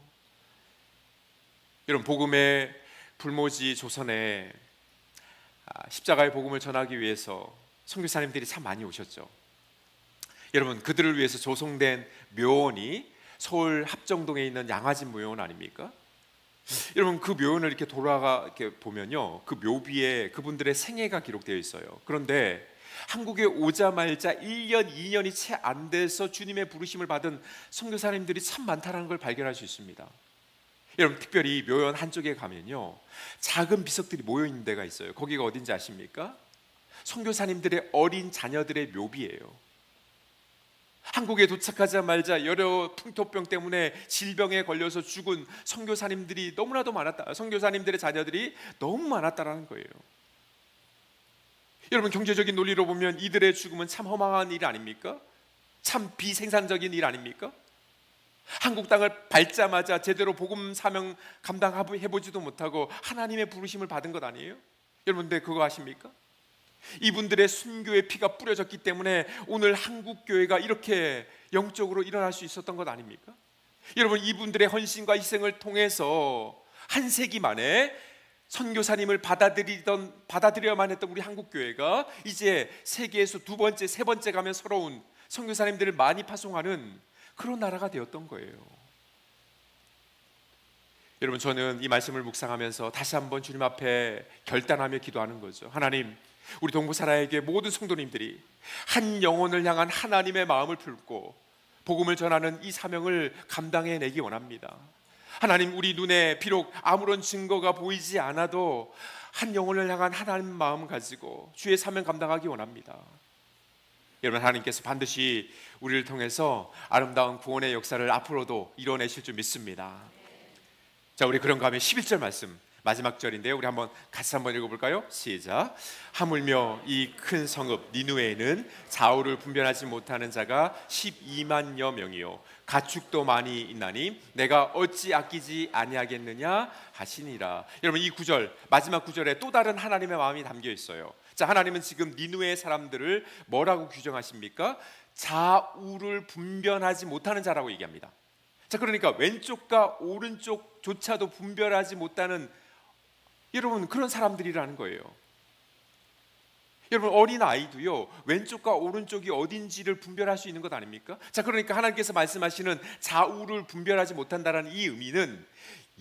여러분, 복음의 불모지 조선에 십자가의 복음을 전하기 위해서 선교사님들이 참 많이 오셨죠. 여러분, 그들을 위해서 조성된 묘원이 서울 합정동에 있는 양화진 묘원 아닙니까? 여러분, 그 묘원을 이렇게 이렇게 보면요, 그 묘비에 그분들의 생애가 기록되어 있어요. 그런데 한국에 오자마자 1년, 2년이 채 안 돼서 주님의 부르심을 받은 선교사님들이 참 많다는 걸 발견할 수 있습니다. 여러분, 특별히 묘원 한쪽에 가면요, 작은 비석들이 모여 있는 데가 있어요. 거기가 어딘지 아십니까? 선교사님들의 어린 자녀들의 묘비예요. 한국에 도착하자마자 여러 풍토병 때문에 질병에 걸려서 죽은 선교사님들이 너무나도 많았다. 선교사님들의 자녀들이 너무 많았다라는 거예요. 여러분, 경제적인 논리로 보면 이들의 죽음은 참 허망한 일 아닙니까? 참 비생산적인 일 아닙니까? 한국 땅을 밟자마자 제대로 복음 사명 감당해보지도 못하고 하나님의 부르심을 받은 것 아니에요? 여러분, 근데 그거 아십니까? 이분들의 순교의 피가 뿌려졌기 때문에 오늘 한국 교회가 이렇게 영적으로 일어날 수 있었던 것 아닙니까? 여러분, 이분들의 헌신과 희생을 통해서 한 세기 만에 선교사님을 받아들여야만 했던 우리 한국 교회가 이제 세계에서 두 번째, 세 번째 가면 서러운 선교사님들을 많이 파송하는 그런 나라가 되었던 거예요. 여러분, 저는 이 말씀을 묵상하면서 다시 한번 주님 앞에 결단하며 기도하는 거죠. 하나님, 우리 동부사라에게 모든 성도님들이 한 영혼을 향한 하나님의 마음을 품고 복음을 전하는 이 사명을 감당해내기 원합니다. 하나님, 우리 눈에 비록 아무런 증거가 보이지 않아도 한 영혼을 향한 하나님 마음 가지고 주의 사명 감당하기 원합니다. 여러분, 하나님께서 반드시 우리를 통해서 아름다운 구원의 역사를 앞으로도 이뤄내실 줄 믿습니다. 자, 우리 그런가 하면 11절 말씀, 마지막 절인데요, 우리 같이 한번 읽어볼까요? 시작. 하물며 이 큰 성읍 니느웨에는 좌우를 분별하지 못하는 자가 12만여 명이요 가축도 많이 있나니 내가 어찌 아끼지 아니하겠느냐 하시니라. 여러분, 이 구절, 마지막 구절에 또 다른 하나님의 마음이 담겨 있어요. 자, 하나님은 지금 니느웨 사람들을 뭐라고 규정하십니까? 좌우를 분별하지 못하는 자라고 얘기합니다. 자, 그러니까 왼쪽과 오른쪽조차도 분별하지 못하는, 여러분, 그런 사람들이라는 거예요. 여러분, 어린 아이도요, 왼쪽과 오른쪽이 어딘지를 분별할 수 있는 것 아닙니까? 자, 그러니까 하나님께서 말씀하시는 좌우를 분별하지 못한다는 이 의미는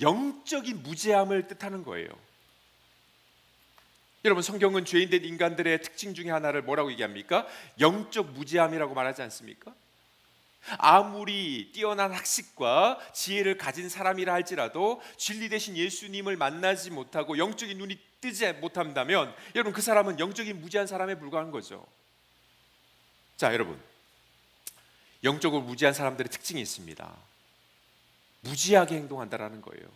영적인 무죄함을 뜻하는 거예요. 여러분, 성경은 죄인된 인간들의 특징 중에 하나를 뭐라고 얘기합니까? 영적 무죄함이라고 말하지 않습니까? 아무리 뛰어난 학식과 지혜를 가진 사람이라 할지라도 진리 대신 예수님을 만나지 못하고 영적인 눈이 뜨지 못한다면 여러분, 그 사람은 영적인 무지한 사람에 불과한 거죠. 자, 여러분, 영적으로 무지한 사람들의 특징이 있습니다. 무지하게 행동한다라는 거예요.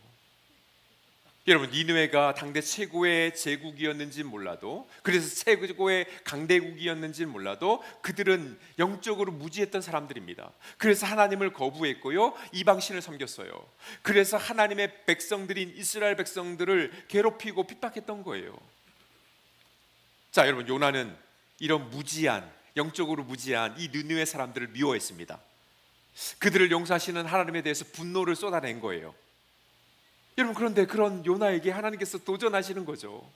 여러분, 니느웨가 당대 최고의 제국이었는지는 몰라도, 그래서 최고의 강대국이었는지는 몰라도 그들은 영적으로 무지했던 사람들입니다. 그래서 하나님을 거부했고요, 이방신을 섬겼어요. 그래서 하나님의 백성들인 이스라엘 백성들을 괴롭히고 핍박했던 거예요. 자, 여러분, 요나는 이런 무지한, 영적으로 무지한 이 니느웨 사람들을 미워했습니다. 그들을 용서하시는 하나님에 대해서 분노를 쏟아낸 거예요. 여러분, 그런데 그런 요나에게 하나님께서 도전하시는 거죠.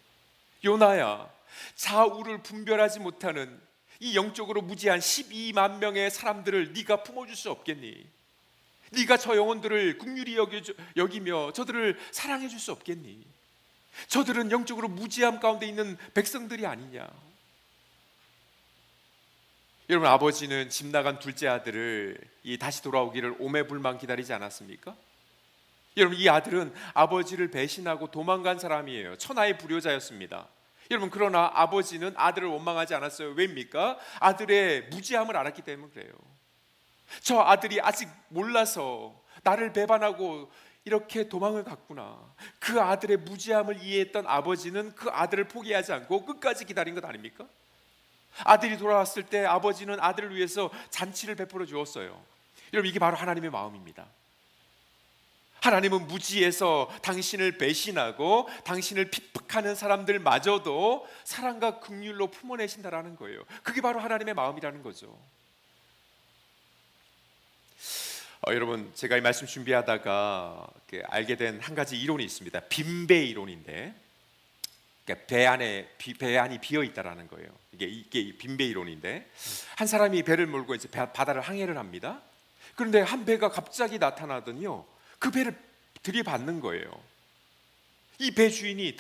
요나야, 좌우를 분별하지 못하는 이 영적으로 무지한 12만 명의 사람들을 네가 품어줄 수 없겠니? 네가 저 영혼들을 긍휼히 여기며 저들을 사랑해 줄 수 없겠니? 저들은 영적으로 무지함 가운데 있는 백성들이 아니냐? 여러분, 아버지는 집 나간 둘째 아들을 다시 돌아오기를 오매불망 기다리지 않았습니까? 여러분, 이 아들은 아버지를 배신하고 도망간 사람이에요. 천하의 불효자였습니다. 여러분, 그러나 아버지는 아들을 원망하지 않았어요. 왜입니까? 아들의 무지함을 알았기 때문에 그래요. 저 아들이 아직 몰라서 나를 배반하고 이렇게 도망을 갔구나. 그 아들의 무지함을 이해했던 아버지는 그 아들을 포기하지 않고 끝까지 기다린 것 아닙니까? 아들이 돌아왔을 때 아버지는 아들을 위해서 잔치를 베풀어 주었어요. 여러분, 이게 바로 하나님의 마음입니다. 하나님은 무지해서 당신을 배신하고 당신을 핍박하는 사람들마저도 사랑과 긍휼로 품어내신다라는 거예요. 그게 바로 하나님의 마음이라는 거죠. 여러분, 제가 이 말씀 준비하다가 알게 된 한 가지 이론이 있습니다. 빈배 이론인데, 그러니까 배 안이 비어 있다라는 거예요. 이게 빈배 이론인데, 한 사람이 배를 몰고 이제 바다를 항해를 합니다. 그런데 한 배가 갑자기 나타나더니요, 그 배를 들이받는 거예요. 이 배 주인이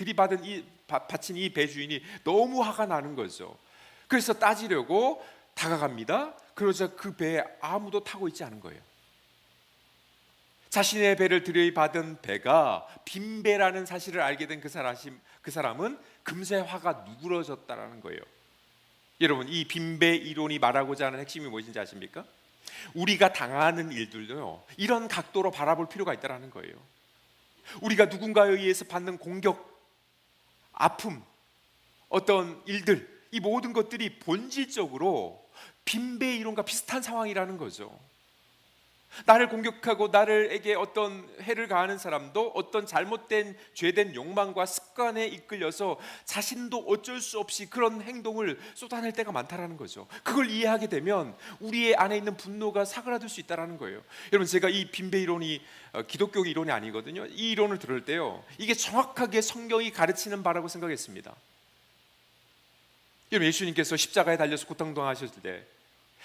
받친 이 배 주인이 너무 화가 나는 거죠. 그래서 따지려고 다가갑니다. 그러자 그 배에 아무도 타고 있지 않은 거예요. 자신의 배를 들이받은 배가 빈배라는 사실을 알게 된 그 사람은 금세 화가 누그러졌다라는 거예요. 여러분, 이 빈배 이론이 말하고자 하는 핵심이 무엇인지 아십니까? 우리가 당하는 일들도요, 이런 각도로 바라볼 필요가 있다는 거예요. 우리가 누군가에 의해서 받는 공격, 아픔, 어떤 일들, 이 모든 것들이 본질적으로 빈배 이론과 비슷한 상황이라는 거죠. 나를 공격하고 나에게 어떤 해를 가하는 사람도 어떤 잘못된 죄된 욕망과 습관에 이끌려서 자신도 어쩔 수 없이 그런 행동을 쏟아낼 때가 많다라는 거죠. 그걸 이해하게 되면 우리의 안에 있는 분노가 사그라들 수 있다라는 거예요. 여러분, 제가 이 빈배 이론이 기독교 이론이 아니거든요. 이 이론을 들을 때요, 이게 정확하게 성경이 가르치는 바라고 생각했습니다. 여러분, 예수님께서 십자가에 달려서 고통당하셨을 때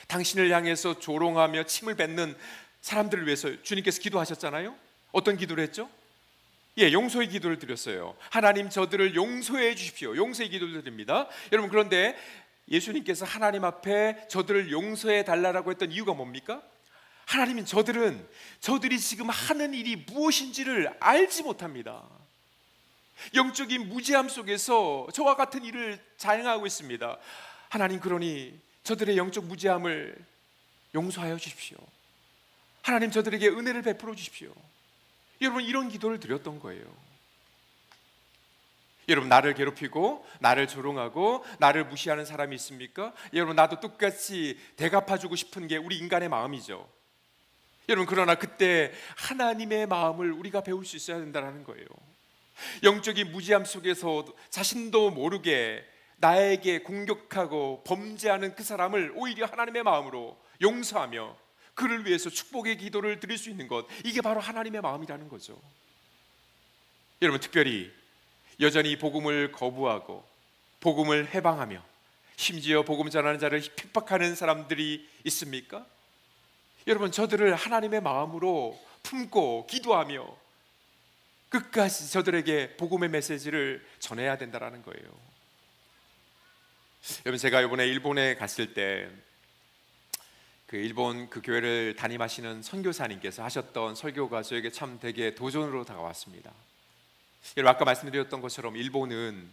당신을 향해서 조롱하며 침을 뱉는 사람들을 위해서 주님께서 기도하셨잖아요. 어떤 기도를 했죠? 용서의 기도를 드렸어요. 하나님 저들을 용서해 주십시오. 용서의 기도를 드립니다. 여러분, 그런데 예수님께서 하나님 앞에 저들을 용서해 달라고 했던 이유가 뭡니까? 하나님은 저들이 지금 하는 일이 무엇인지를 알지 못합니다. 영적인 무지함 속에서 저와 같은 일을 자행하고 있습니다. 하나님, 그러니 저들의 영적 무지함을 용서하여 주십시오. 하나님, 저들에게 은혜를 베풀어 주십시오. 여러분, 이런 기도를 드렸던 거예요. 여러분, 나를 괴롭히고 나를 조롱하고 나를 무시하는 사람이 있습니까? 여러분, 나도 똑같이 대갚아주고 싶은 게 우리 인간의 마음이죠. 여러분, 그러나 그때 하나님의 마음을 우리가 배울 수 있어야 된다는 거예요. 영적인 무지함 속에서 자신도 모르게 나에게 공격하고 범죄하는 그 사람을 오히려 하나님의 마음으로 용서하며 그를 위해서 축복의 기도를 드릴 수 있는 것, 이게 바로 하나님의 마음이라는 거죠. 여러분, 특별히 여전히 복음을 거부하고 복음을 해방하며 심지어 복음 전하는 자를 핍박하는 사람들이 있습니까? 여러분, 저들을 하나님의 마음으로 품고 기도하며 끝까지 저들에게 복음의 메시지를 전해야 된다는 거예요. 여러분, 제가 이번에 일본에 갔을 때 그 일본 그 교회를 담임하시는 선교사님께서 하셨던 설교가 저에게 참 되게 도전으로 다가왔습니다. 여러분, 아까 말씀드렸던 것처럼 일본은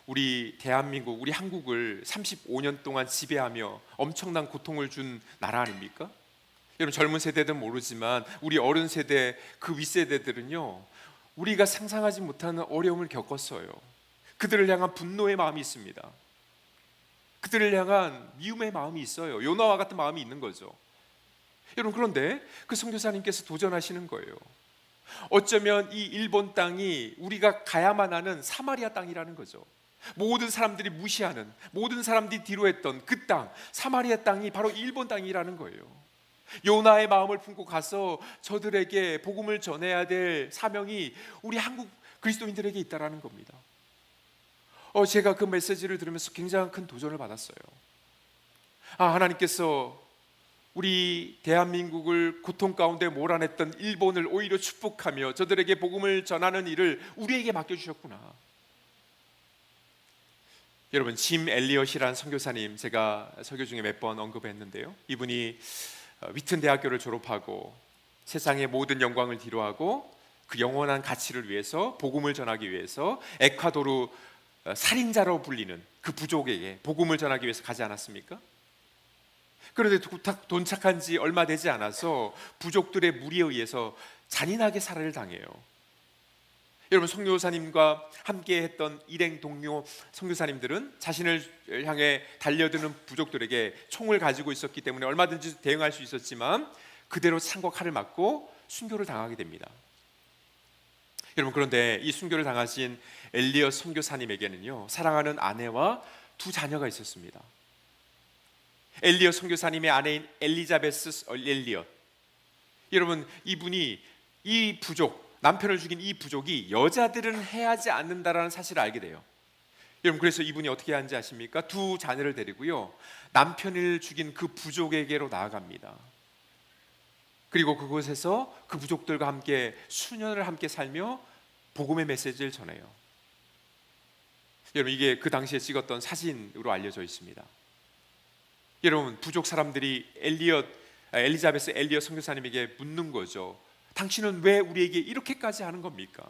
우리 대한민국, 우리 한국을 35년 동안 지배하며 엄청난 고통을 준 나라 아닙니까? 여러분, 젊은 세대들은 모르지만 우리 어른 세대, 그 윗세대들은요, 우리가 상상하지 못하는 어려움을 겪었어요. 그들을 향한 분노의 마음이 있습니다. 그들을 향한 미움의 마음이 있어요. 요나와 같은 마음이 있는 거죠. 여러분, 그런데 그 선교사님께서 도전하시는 거예요. 어쩌면 이 일본 땅이 우리가 가야만 하는 사마리아 땅이라는 거죠. 모든 사람들이 무시하는, 모든 사람들이 뒤로했던 그 땅, 사마리아 땅이 바로 일본 땅이라는 거예요. 요나의 마음을 품고 가서 저들에게 복음을 전해야 될 사명이 우리 한국 그리스도인들에게 있다라는 겁니다. 제가 그 메시지를 들으면서 굉장히 큰 도전을 받았어요. 하나님께서 우리 대한민국을 고통 가운데 몰아냈던 일본을 오히려 축복하며 저들에게 복음을 전하는 일을 우리에게 맡겨주셨구나. 여러분, 짐 엘리엇이라는 선교사님, 제가 설교 중에 몇 번 언급했는데요, 이분이 위튼 대학교를 졸업하고 세상의 모든 영광을 뒤로하고 그 영원한 가치를 위해서, 복음을 전하기 위해서 에콰도르 살인자로 불리는 그 부족에게 복음을 전하기 위해서 가지 않았습니까? 그런데 도착한 지 얼마 되지 않아서 부족들의 무리에 의해서 잔인하게 살해를 당해요. 여러분, 선교사님과 함께 했던 일행 동료 선교사님들은 자신을 향해 달려드는 부족들에게 총을 가지고 있었기 때문에 얼마든지 대응할 수 있었지만 그대로 창과 칼을 맞고 순교를 당하게 됩니다. 여러분, 그런데 이 순교를 당하신 엘리엇 선교사님에게는요, 사랑하는 아내와 두 자녀가 있었습니다. 엘리엇 선교사님의 아내인 엘리자베스 엘리엇, 여러분, 이분이 이 부족, 남편을 죽인 이 부족이 여자들은 해하지 않는다라는 사실을 알게 돼요. 여러분, 그래서 이분이 어떻게 하는지 아십니까? 두 자녀를 데리고요, 남편을 죽인 그 부족에게로 나아갑니다. 그리고 그곳에서 그 부족들과 함께 수년을 함께 살며 복음의 메시지를 전해요. 여러분, 이게 그 당시에 찍었던 사진으로 알려져 있습니다. 여러분, 부족 사람들이 엘리자베스 엘리엇 선교사님에게 묻는 거죠. 당신은 왜 우리에게 이렇게까지 하는 겁니까?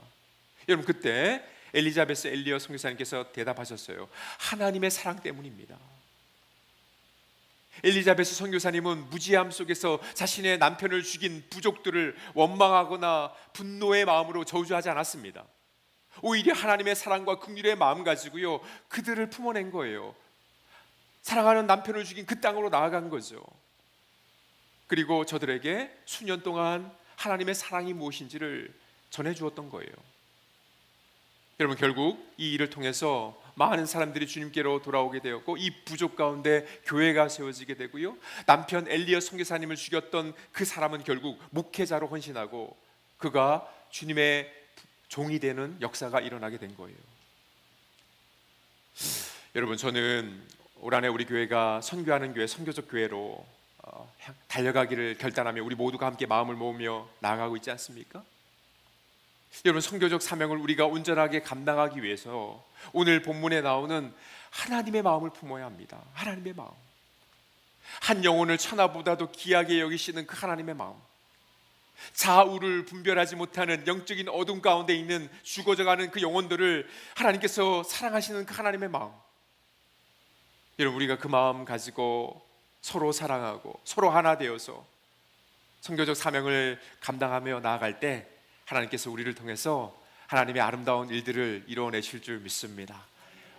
여러분, 그때 엘리자베스 엘리엇 선교사님께서 대답하셨어요. 하나님의 사랑 때문입니다. 엘리자베스 선교사님은 무지함 속에서 자신의 남편을 죽인 부족들을 원망하거나 분노의 마음으로 저주하지 않았습니다. 오히려 하나님의 사랑과 긍휼의 마음 가지고요, 그들을 품어낸 거예요. 사랑하는 남편을 죽인 그 땅으로 나아간 거죠. 그리고 저들에게 수년 동안 하나님의 사랑이 무엇인지를 전해주었던 거예요. 여러분, 결국 이 일을 통해서 많은 사람들이 주님께로 돌아오게 되었고, 이 부족 가운데 교회가 세워지게 되고요, 남편 엘리엇 선교사님을 죽였던 그 사람은 결국 목회자로 헌신하고 그가 주님의 종이 되는 역사가 일어나게 된 거예요. 여러분, 저는 올 한해 우리 교회가 선교하는 교회, 선교적 교회로 달려가기를 결단하며 우리 모두가 함께 마음을 모으며 나아가고 있지 않습니까? 여러분, 선교적 사명을 우리가 온전하게 감당하기 위해서 오늘 본문에 나오는 하나님의 마음을 품어야 합니다. 하나님의 마음, 한 영혼을 천하보다도 귀하게 여기시는 그 하나님의 마음, 좌우를 분별하지 못하는 영적인 어둠 가운데 있는 죽어져가는 그 영혼들을 하나님께서 사랑하시는 그 하나님의 마음. 여러분, 우리가 그 마음 가지고 서로 사랑하고 서로 하나 되어서 선교적 사명을 감당하며 나아갈 때 하나님께서 우리를 통해서 하나님의 아름다운 일들을 이루어내실 줄 믿습니다.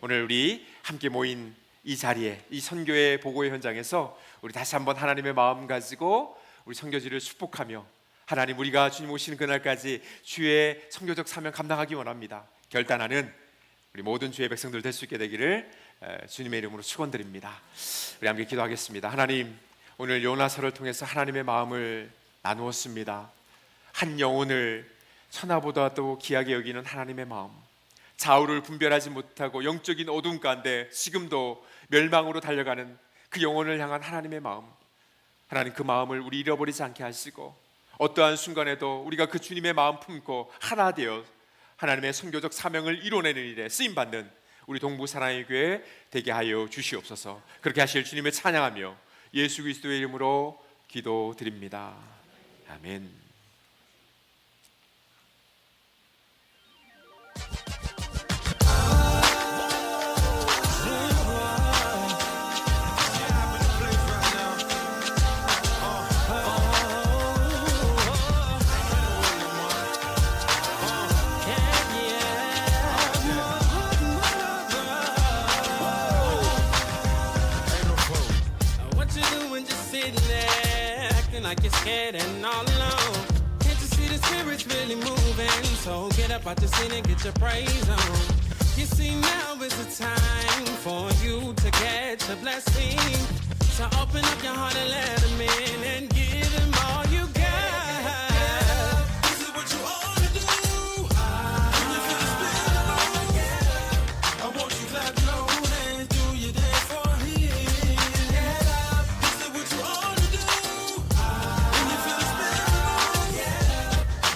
오늘 우리 함께 모인 이 자리에, 이 선교의 보고의 현장에서 우리 다시 한번 하나님의 마음 가지고 우리 선교지를 축복하며 하나님, 우리가 주님 오시는 그날까지 주의 선교적 사명 감당하기 원합니다. 결단하는 우리 모든 주의 백성들 될 수 있게 되기를 주님의 이름으로 축원드립니다. 우리 함께 기도하겠습니다. 하나님, 오늘 요나서를 통해서 하나님의 마음을 나누었습니다. 한 영혼을 천하보다도 귀하게 여기는 하나님의 마음, 좌우를 분별하지 못하고 영적인 어둠 가운데 지금도 멸망으로 달려가는 그 영혼을 향한 하나님의 마음, 하나님, 그 마음을 우리 잃어버리지 않게 하시고 어떠한 순간에도 우리가 그 주님의 마음 품고 하나 되어 하나님의 선교적 사명을 이뤄내는 일에 쓰임받는 우리 동부 사랑의 교회 되게 하여 주시옵소서. 그렇게 하실 주님을 찬양하며 예수 그리스도의 이름으로 기도드립니다. 아멘. What you doing just sitting there, acting like you're scared and all alone? Can't you see the spirit's really moving? So get up out the seat and get your praise on. You see, now is the time for you to catch a blessing. So open up your heart and let him in and give him all you got. This is what you ought to do. When you feel the spirit move, I want you to clap your hands, do your dance for him. This is what you ought to do. When you feel the spirit move,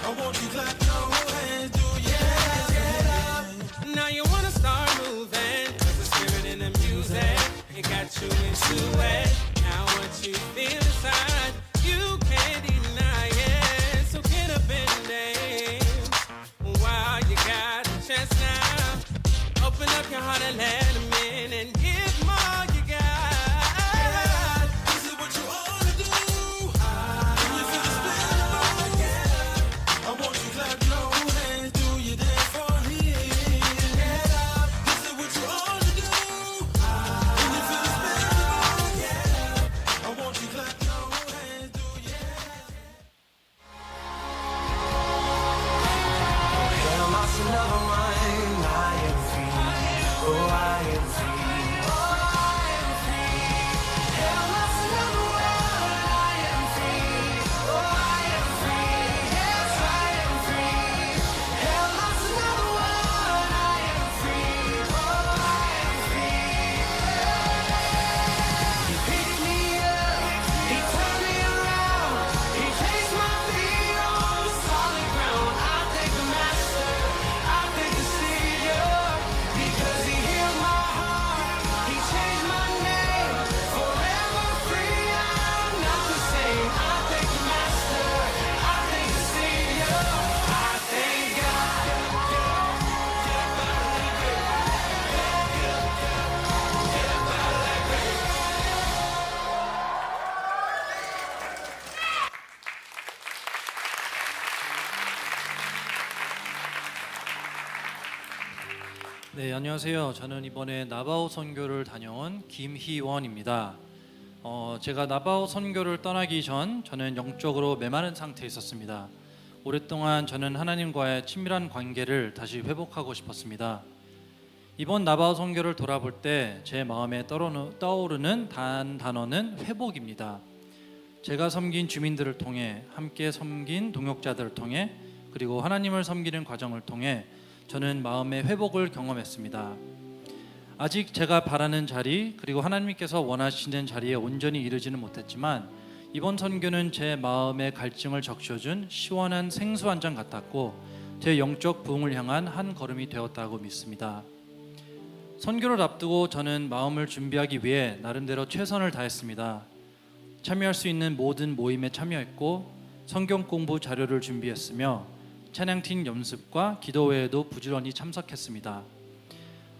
I want you to clap your hands, do your dance for him. Now you wanna start moving, 'cause the spirit in the music, it got you into it. Now what you feel inside, you can't deny it. So get up and dance while you got the chance now. Open up your heart and let him in and give him all you got. This is what you ought to do. When you feel the spirit move, I want you to clap your hands, do your dance for him. This is what you ought to do. When you feel the spirit move, I want you to clap your hands, do your dance. Hell, lost another one. I am free. Oh, I am free. Oh, I am free. Hell, lost another one. I am free. Oh, I am free. Yes, I am free. Hell, lost another one. I am free. Oh, I am free. He picked me up. He turned me around. He placed my feet on solid ground. I thank the Master. I thank the Savior, because He healed my heart. He changed my name. Forever free, I'm not the same. I thank the Master. I thank the Savior. I thank God. 네, 안녕하세요. 저는 이번에 나바오 선교를 다녀온 김희원입니다. 제가 나바오 선교를 떠나기 전 저는 영적으로 메마른 상태에 있었습니다. 오랫동안 저는 하나님과의 친밀한 관계를 다시 회복하고 싶었습니다. 이번 나바오 선교를 돌아볼 때 제 마음에 떠오르는 단어는 회복입니다. 제가 섬긴 주민들을 통해, 함께 섬긴 동역자들을 통해, 그리고 하나님을 섬기는 과정을 통해 저는 마음의 회복을 경험했습니다. 아직 제가 바라는 자리, 그리고 하나님께서 원하시는 자리에 온전히 이르지는 못했지만 이번 선교는 제 마음의 갈증을 적셔준 시원한 생수 한 잔 같았고, 제 영적 부흥을 향한 한 걸음이 되었다고 믿습니다. 선교를 앞두고 저는 마음을 준비하기 위해 나름대로 최선을 다했습니다. 참여할 수 있는 모든 모임에 참여했고 성경 공부 자료를 준비했으며 찬양팀 연습과 기도회에도 부지런히 참석했습니다.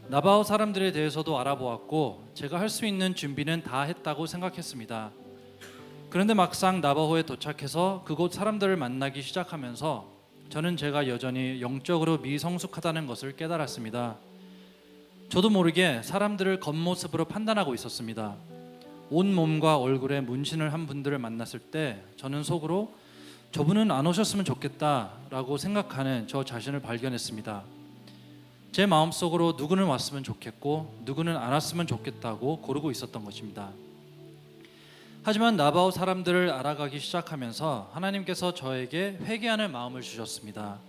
나바오 사람들에 대해서도 알아보았고 제가 할 수 있는 준비는 다 했다고 생각했습니다. 그런데 막상 나바호에 도착해서 그곳 사람들을 만나기 시작하면서 저는 제가 여전히 영적으로 미성숙하다는 것을 깨달았습니다. 저도 모르게 사람들을 겉모습으로 판단하고 있었습니다. 온몸과 얼굴에 문신을 한 분들을 만났을 때 저는 속으로 저분은 안 오셨으면 좋겠다라고 생각하는 저 자신을 발견했습니다. 제 마음속으로 누구는 왔으면 좋겠고 누구는 안 왔으면 좋겠다고 고르고 있었던 것입니다. 하지만 나바오 사람들을 알아가기 시작하면서 하나님께서 저에게 회개하는 마음을 주셨습니다.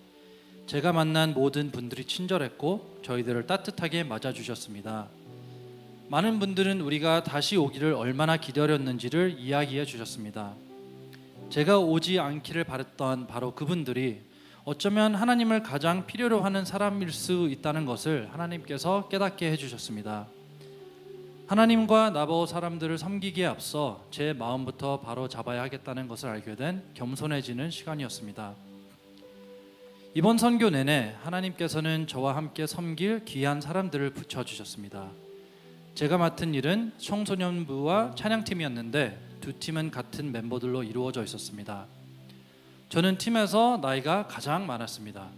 제가 만난 모든 분들이 친절했고 저희들을 따뜻하게 맞아주셨습니다. 많은 분들은 우리가 다시 오기를 얼마나 기다렸는지를 이야기해 주셨습니다. 제가 오지 않기를 바랬던 바로 그분들이 어쩌면 하나님을 가장 필요로 하는 사람일 수 있다는 것을 하나님께서 깨닫게 해주셨습니다. 하나님과 나바오 사람들을 섬기기에 앞서 제 마음부터 바로 잡아야 하겠다는 것을 알게 된 겸손해지는 시간이었습니다. 이번 선교 내내 하나님께서는 저와 함께 섬길 귀한 사람들을 붙여주셨습니다. 제가 맡은 일은 청소년부와 찬양팀이었는데 두 팀은 같은 멤버들로 이루어져 있었습니다. 저는 팀에서 나이가 가장 많았습니다.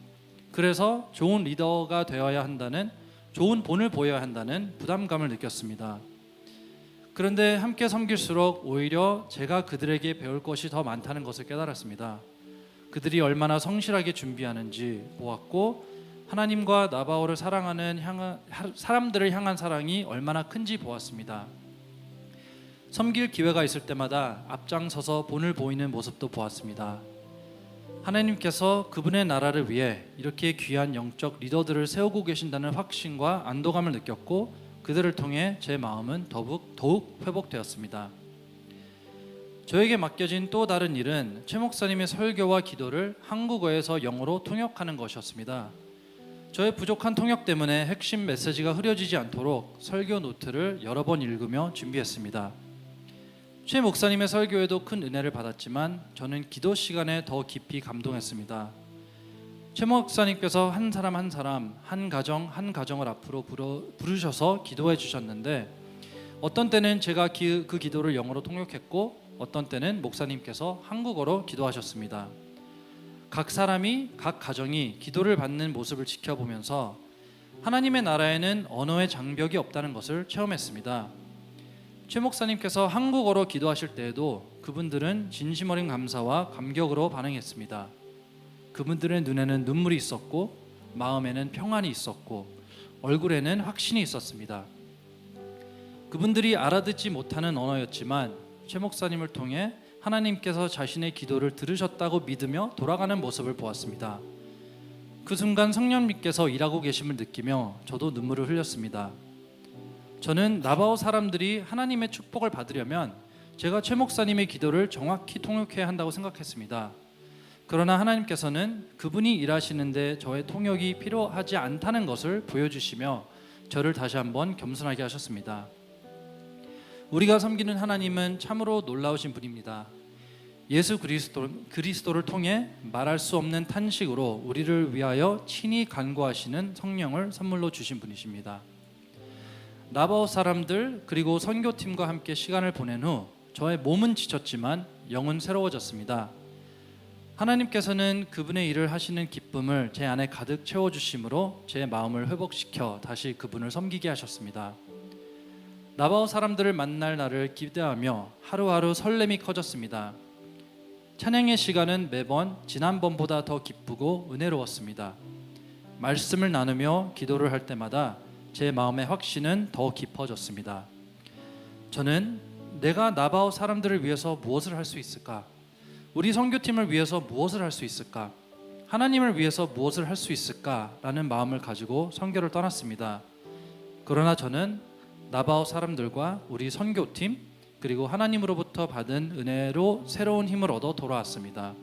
그래서 좋은 리더가 되어야 한다는, 좋은 본을 보여야 한다는 부담감을 느꼈습니다. 그런데 함께 섬길수록 오히려 제가 그들에게 배울 것이 더 많다는 것을 깨달았습니다. 그들이 얼마나 성실하게 준비하는지 보았고 하나님과 나바오를 사랑하는 사람들을 향한 사랑이 얼마나 큰지 보았습니다. 섬길 기회가 있을 때마다 앞장서서 본을 보이는 모습도 보았습니다. 하나님께서 그분의 나라를 위해 이렇게 귀한 영적 리더들을 세우고 계신다는 확신과 안도감을 느꼈고 그들을 통해 제 마음은 더욱 회복되었습니다. 저에게 맡겨진 또 다른 일은 최 목사님의 설교와 기도를 한국어에서 영어로 통역하는 것이었습니다. 저의 부족한 통역 때문에 핵심 메시지가 흐려지지 않도록 설교 노트를 여러 번 읽으며 준비했습니다. 최 목사님의 설교에도 큰 은혜를 받았지만 저는 기도 시간에 더 깊이 감동했습니다. 최 목사님께서 한 사람 한 사람, 한 가정을 앞으로 부르셔서 기도해 주셨는데 어떤 때는 제가 그 기도를 영어로 통역했고 어떤 때는 목사님께서 한국어로 기도하셨습니다. 각 사람이, 각 가정이 기도를 받는 모습을 지켜보면서 하나님의 나라에는 언어의 장벽이 없다는 것을 체험했습니다. 최 목사님께서 한국어로 기도하실 때에도 그분들은 진심 어린 감사와 감격으로 반응했습니다. 그분들의 눈에는 눈물이 있었고 마음에는 평안이 있었고 얼굴에는 확신이 있었습니다. 그분들이 알아듣지 못하는 언어였지만 최 목사님을 통해 하나님께서 자신의 기도를 들으셨다고 믿으며 돌아가는 모습을 보았습니다. 그 순간 성령님께서 일하고 계심을 느끼며 저도 눈물을 흘렸습니다. 저는 나바오 사람들이 하나님의 축복을 받으려면 제가 최 목사님의 기도를 정확히 통역해야 한다고 생각했습니다. 그러나 하나님께서는 그분이 일하시는데 저의 통역이 필요하지 않다는 것을 보여주시며 저를 다시 한번 겸손하게 하셨습니다. 우리가 섬기는 하나님은 참으로 놀라우신 분입니다. 예수 그리스도를 통해 말할 수 없는 탄식으로 우리를 위하여 친히 간구하시는 성령을 선물로 주신 분이십니다. 나바오 사람들 그리고 선교팀과 함께 시간을 보낸 후 저의 몸은 지쳤지만 영은 새로워졌습니다. 하나님께서는 그분의 일을 하시는 기쁨을 제 안에 가득 채워주심으로 제 마음을 회복시켜 다시 그분을 섬기게 하셨습니다. 나바오 사람들을 만날 날을 기대하며 하루하루 설렘이 커졌습니다. 찬양의 시간은 매번 지난번보다 더 기쁘고 은혜로웠습니다. 말씀을 나누며 기도를 할 때마다 제 마음의 확신은 더 깊어졌습니다. 저는 내가 나바오 사람들을 위해서 무엇을 할 수 있을까? 우리 선교팀을 위해서 무엇을 할 수 있을까? 하나님을 위해서 무엇을 할 수 있을까? 라는 마음을 가지고 선교를 떠났습니다. 그러나 저는 나바오 사람들과 우리 선교팀 그리고 하나님으로부터 받은 은혜로 새로운 힘을 얻어 돌아왔습니다.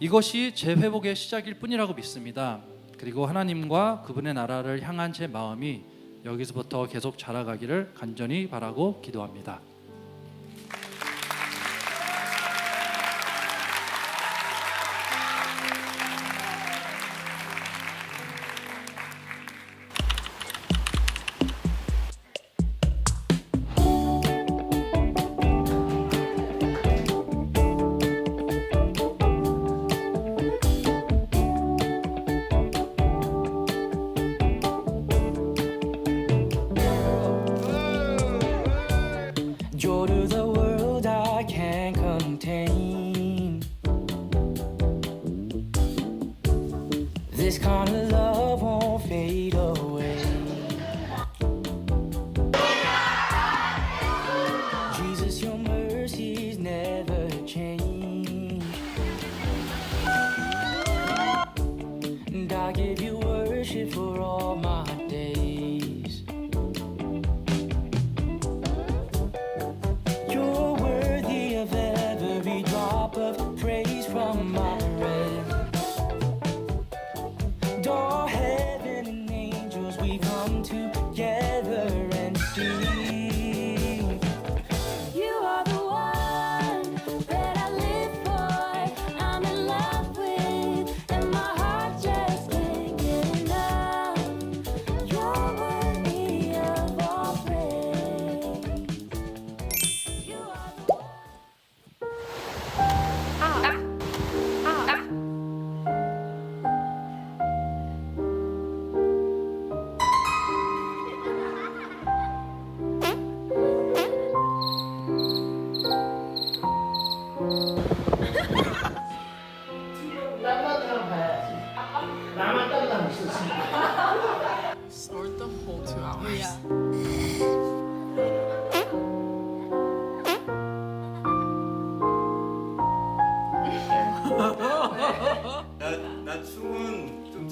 이것이 제 회복의 시작일 뿐이라고 믿습니다. 그리고 하나님과 그분의 나라를 향한 제 마음이 여기서부터 계속 자라가기를 간절히 바라고 기도합니다. Joy to the world I can't contain. This kind of love won't fade away. Jesus, your mercies never change. And I give you worship for all my days. You're worthy of every drop of praise from my breath. All heaven and angels, we come together and sing. You are the one that I live for, I'm in love with, and my heart just can't get enough. You're worthy of all praise. You are the one. Snort the whole 2 hours. 나 춤은 좀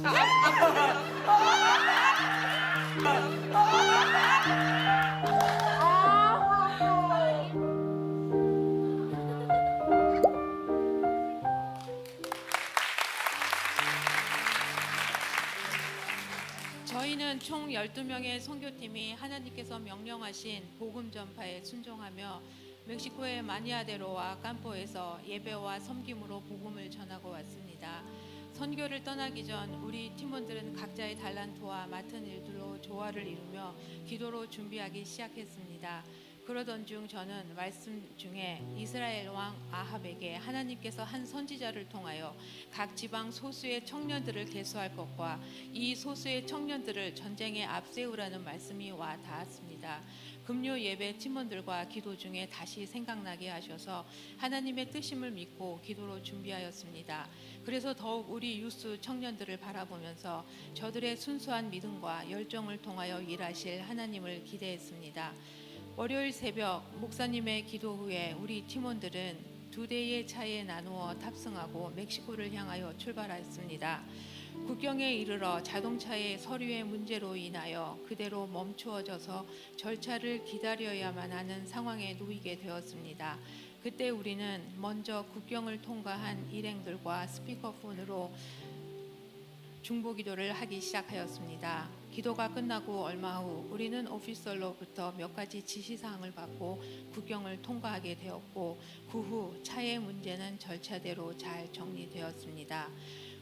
저희는 총 12명의 선교팀이 하나님께서 명령하신 복음 전파에 순종하며 멕시코의 마니아데로와 깜포에서 예배와 섬김으로 복음을 전하고 왔습니다. 선교를 떠나기 전 우리 팀원들은 각자의 달란트와 맡은 일들로 조화를 이루며 기도로 준비하기 시작했습니다. 그러던 중 저는 말씀 중에 이스라엘 왕 아합에게 하나님께서 한 선지자를 통하여 각 지방 소수의 청년들을 계수할 것과 이 소수의 청년들을 전쟁에 앞세우라는 말씀이 와 닿았습니다. 금요 예배 팀원들과 기도 중에 다시 생각나게 하셔서 하나님의 뜻임을 믿고 기도로 준비하였습니다. 그래서 더욱 우리 유스 청년들을 바라보면서 저들의 순수한 믿음과 열정을 통하여 일하실 하나님을 기대했습니다. 월요일 새벽 목사님의 기도 후에 우리 팀원들은 2대의 차에 나누어 탑승하고 멕시코를 향하여 출발하였습니다. 국경에 이르러 자동차의 서류의 문제로 인하여 그대로 멈추어져서 절차를 기다려야만 하는 상황에 놓이게 되었습니다. 그때 우리는 먼저 국경을 통과한 일행들과 스피커폰으로 중보기도를 하기 시작하였습니다. 기도가 끝나고 얼마 후 우리는 오피셜로부터 몇 가지 지시사항을 받고 국경을 통과하게 되었고 그 후 차의 문제는 절차대로 잘 정리되었습니다.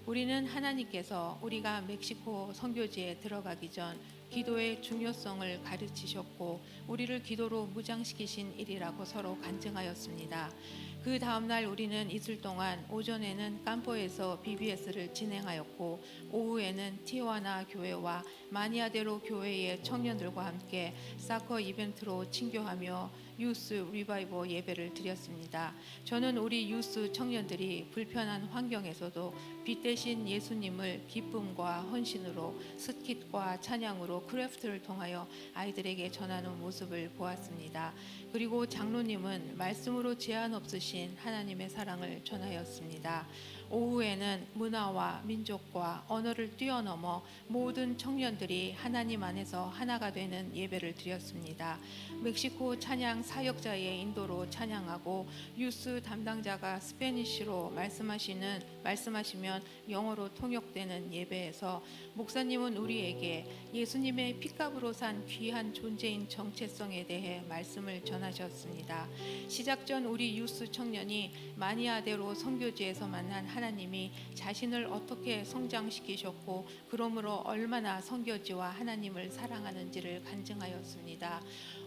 우리는 하나님께서 우리가 멕시코 선교지에 들어가기 전 기도의 중요성을 가르치셨고 우리를 기도로 무장시키신 일이라고 서로 간증하였습니다. 그 다음날 우리는 이틀 동안 오전에는 깜포에서 BBS를 진행하였고 오후에는 티와나 교회와 마니아데로 교회의 청년들과 함께 사커 이벤트로 친교하며 유스 리바이버 예배를 드렸습니다. 저는 우리 유스 청년들이 불편한 환경에서도 빛 대신 예수님을 기쁨과 헌신으로 스킷과 찬양으로 크래프트를 통하여 아이들에게 전하는 모습을 보았습니다. 그리고 장로님은 말씀으로 제한 없으신 하나님의 사랑을 전하였습니다. 오후에는 문화와 민족과 언어를 뛰어넘어 모든 청년들이 하나님 안에서 하나가 되는 예배를 드렸습니다. 멕시코 찬양 사역자의 인도로 찬양하고 유스 담당자가 스페니쉬로 말씀하시면 영어로 통역되는 예배에서 목사님은 우리에게 예수님의 핏값으로 산 귀한 존재인 정체성에 대해 말씀을 전하셨습니다. 시작 전 우리 유스 청년이 마니아대로 선교지에서 만난 하나님이 자신을 어떻게 성장시키셨고 그러므로 얼마나 선교지와 하나님을 사랑하는지를 간증하였습니다.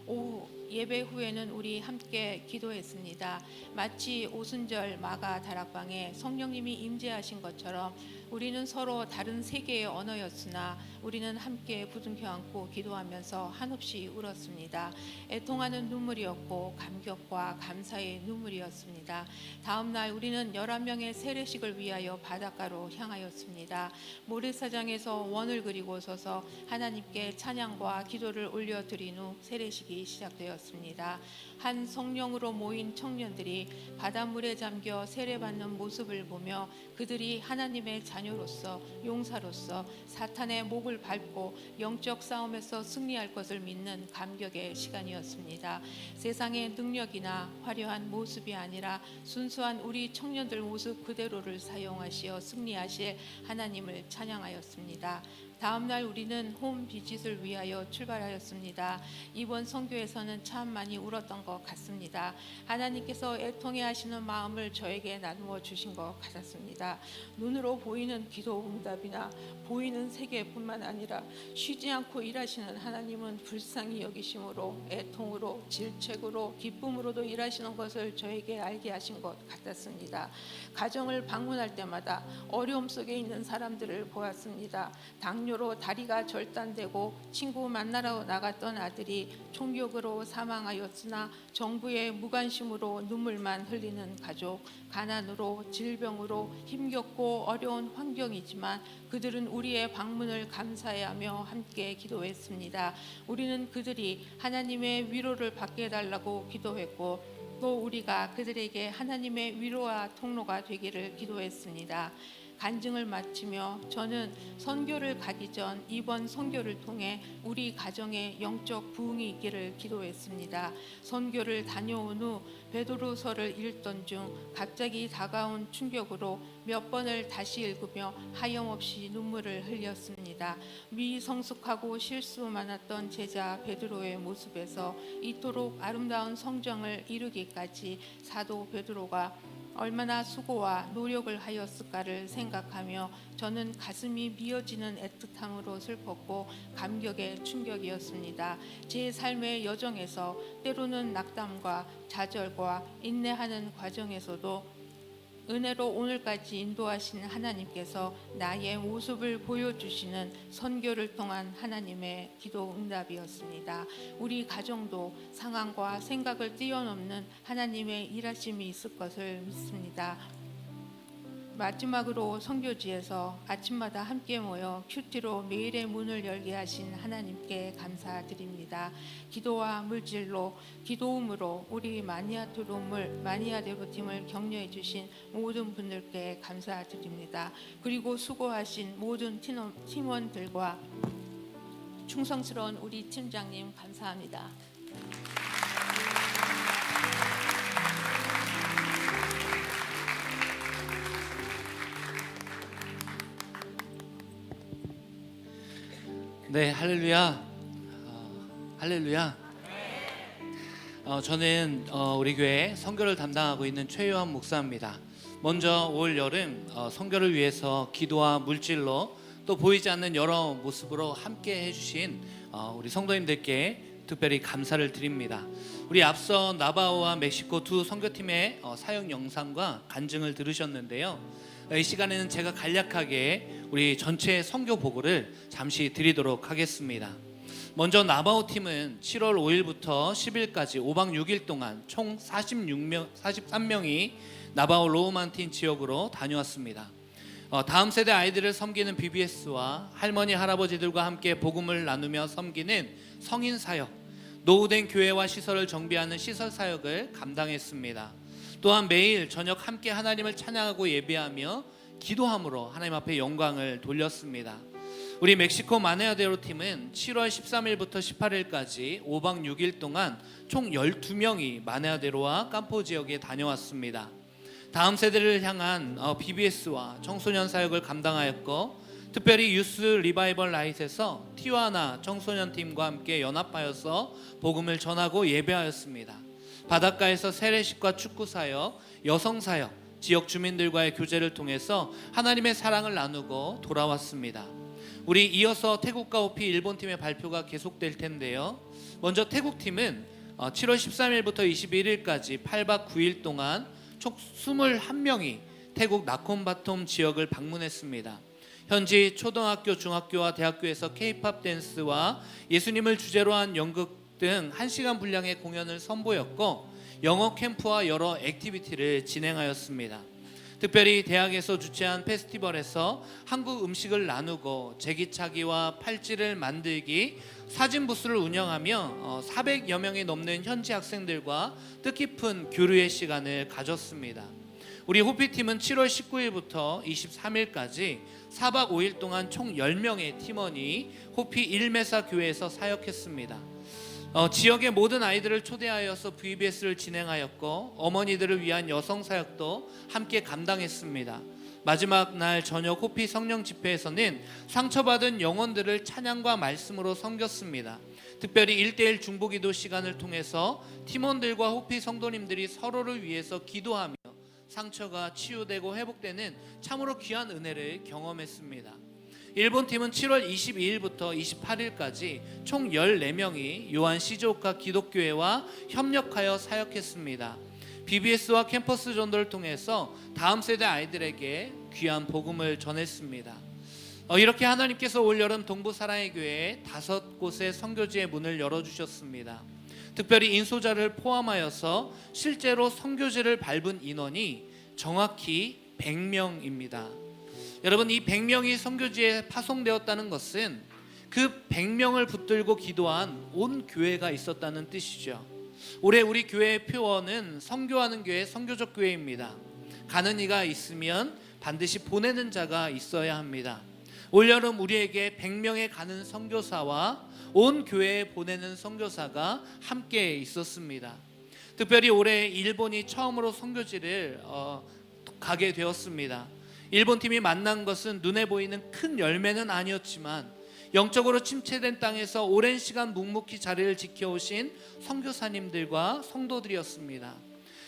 오후 예배 후에는 우리 함께 기도했습니다. 마치 오순절 마가 다락방에 성령님이 임재하신 것처럼 우리는 서로 다른 세계의 언어였으나 우리는 함께 부둥켜 안고 기도하면서 한없이 울었습니다. 애통하는 눈물이었고 감격과 감사의 눈물이었습니다. 다음 날 우리는 11명의 세례식을 위하여 바닷가로 향하였습니다. 모래사장에서 원을 그리고 서서 하나님께 찬양과 기도를 올려드린 후 세례식이 시작되었습니다. 한 성령으로 모인 청년들이 바닷물에 잠겨 세례받는 모습을 보며 그들이 하나님의 자녀로서 용사로서 사탄의 목을 밟고 영적 싸움에서 승리할 것을 믿는 감격의 시간이었습니다. 세상의 능력이나 화려한 모습이 아니라 순수한 우리 청년들 모습 그대로를 사용하시어 승리하실 하나님을 찬양하였습니다. 다음 날 우리는 홈 비짓을 위하여 출발하였습니다. 이번 선교에서는 참 많이 울었던 것 같습니다. 하나님께서 애통해 하시는 마음을 저에게 나누어 주신 것 같았습니다. 눈으로 보이는 기도 응답이나 보이는 세계뿐만 아니라 쉬지 않고 일하시는 하나님은 불쌍히 여기심으로 애통으로 질책으로 기쁨으로도 일하시는 것을 저에게 알게 하신 것 같았습니다. 가정을 방문할 때마다 어려움 속에 있는 사람들을 보았습니다. 당뇨로 다리가 절단되고 친구 만나러 나갔던 아들이 총격으로 사망하였으나 정부의 무관심으로 눈물만 흘리는 가족, 가난으로 질병으로 힘겹고 어려운 환경이지만 그들은 우리의 방문을 감사해하며 함께 기도했습니다. 우리는 그들이 하나님의 위로를 받게 해달라고 기도했고 또 우리가 그들에게 하나님의 위로와 통로가 되기를 기도했습니다. 간증을 마치며 저는 선교를 가기 전 이번 선교를 통해 우리 가정에 영적 부흥이 있기를 기도했습니다. 선교를 다녀온 후 베드로서를 읽던 중 갑자기 다가온 충격으로 몇 번을 다시 읽으며 하염없이 눈물을 흘렸습니다. 미성숙하고 실수 많았던 제자 베드로의 모습에서 이토록 아름다운 성장을 이루기까지 사도 베드로가 얼마나 수고와 노력을 하였을까를 생각하며 저는 가슴이 미어지는 애틋함으로 슬펐고 감격의 충격이었습니다. 제 삶의 여정에서 때로는 낙담과 좌절과 인내하는 과정에서도 은혜로 오늘까지 인도하신 하나님께서 나의 모습을 보여주시는 선교를 통한 하나님의 기도 응답이었습니다. 우리 가정도 상황과 생각을 뛰어넘는 하나님의 일하심이 있을 것을 믿습니다. 마지막으로 선교지에서 아침마다 함께 모여 큐티로 매일의 문을 열게 하신 하나님께 감사드립니다. 기도와 물질로 기도음으로 우리 마니아대로 팀을 격려해 주신 모든 분들께 감사드립니다. 그리고 수고하신 모든 팀원들과 충성스러운 우리 팀장님 감사합니다. 네, 할렐루야. 할렐루야. 저는 우리 교회 선교를 담당하고 있는 최요한 목사입니다. 먼저 올 여름 선교를 위해서 기도와 물질로 또 보이지 않는 여러 모습으로 함께 해주신 우리 성도님들께 특별히 감사를 드립니다. 우리 앞서 나바오와 멕시코 두 선교팀의 사역 영상과 간증을 들으셨는데요. 이 시간에는 제가 간략하게 우리 전체 선교 보고를 잠시 드리도록 하겠습니다. 먼저 나바오 팀은 7월 5일부터 10일까지 5박 6일 동안 총 43명이 나바오 로우만틴 지역으로 다녀왔습니다. 다음 세대 아이들을 섬기는 BBS와 할머니 할아버지들과 함께 복음을 나누며 섬기는 성인 사역, 노후된 교회와 시설을 정비하는 시설 사역을 감당했습니다. 또한 매일 저녁 함께 하나님을 찬양하고 예배하며 기도함으로 하나님 앞에 영광을 돌렸습니다. 우리 멕시코 마네아데로 팀은 7월 13일부터 18일까지 5박 6일 동안 총 12명이 마네아데로와 깜포 지역에 다녀왔습니다. 다음 세대를 향한 BBS와 청소년 사역을 감당하였고, 특별히 유스 리바이벌 라이트에서 티와나 청소년 팀과 함께 연합하여서 복음을 전하고 예배하였습니다. 바닷가에서 세례식과 축구 사역, 여성 사역, 지역 주민들과의 교제를 통해서 하나님의 사랑을 나누고 돌아왔습니다. 우리 이어서 태국과 호피 일본 팀의 발표가 계속될 텐데요. 먼저 태국 팀은 7월 13일부터 21일까지 8박 9일 동안 총 21명이 태국 나콘바톰 지역을 방문했습니다. 현지 초등학교, 중학교와 대학교에서 K-팝 댄스와 예수님을 주제로 한 연극 등 1시간 분량의 공연을 선보였고, 영어 캠프와 여러 액티비티를 진행하였습니다. 특별히 대학에서 주최한 페스티벌에서 한국 음식을 나누고 제기차기와 팔찌를 만들기, 사진 부스를 운영하며 400여 명이 넘는 현지 학생들과 뜻깊은 교류의 시간을 가졌습니다. 우리 호피팀은 7월 19일부터 23일까지 4박 5일 동안 총 10명의 팀원이 호피 1메사 교회에서 사역했습니다. 지역의 모든 아이들을 초대하여서 VBS를 진행하였고, 어머니들을 위한 여성 사역도 함께 감당했습니다. 마지막 날 저녁 호피 성령 집회에서는 상처받은 영혼들을 찬양과 말씀으로 섬겼습니다. 특별히 1:1 중보기도 시간을 통해서 팀원들과 호피 성도님들이 서로를 위해서 기도하며 상처가 치유되고 회복되는 참으로 귀한 은혜를 경험했습니다. 일본 팀은 7월 22일부터 28일까지 총 14명이 요한 시즈오카 기독교회와 협력하여 사역했습니다. BBS와 캠퍼스 전도를 통해서 다음 세대 아이들에게 귀한 복음을 전했습니다. 이렇게 하나님께서 올여름 동부 사랑의 교회에 5곳의 선교지의 문을 열어주셨습니다. 특별히 인소자를 포함하여서 실제로 선교지를 밟은 인원이 정확히 100명입니다. 여러분, 이 100명이 선교지에 파송되었다는 것은 그 100명을 붙들고 기도한 온 교회가 있었다는 뜻이죠. 올해 우리 교회의 표어는 선교하는 교회, 선교적 교회입니다. 가는 이가 있으면 반드시 보내는 자가 있어야 합니다. 올여름 우리에게 100명의 가는 선교사와 온 교회에 보내는 선교사가 함께 있었습니다. 특별히 올해 일본이 처음으로 선교지를 가게 되었습니다. 일본 팀이 만난 것은 눈에 보이는 큰 열매는 아니었지만 영적으로 침체된 땅에서 오랜 시간 묵묵히 자리를 지켜오신 선교사님들과 성도들이었습니다.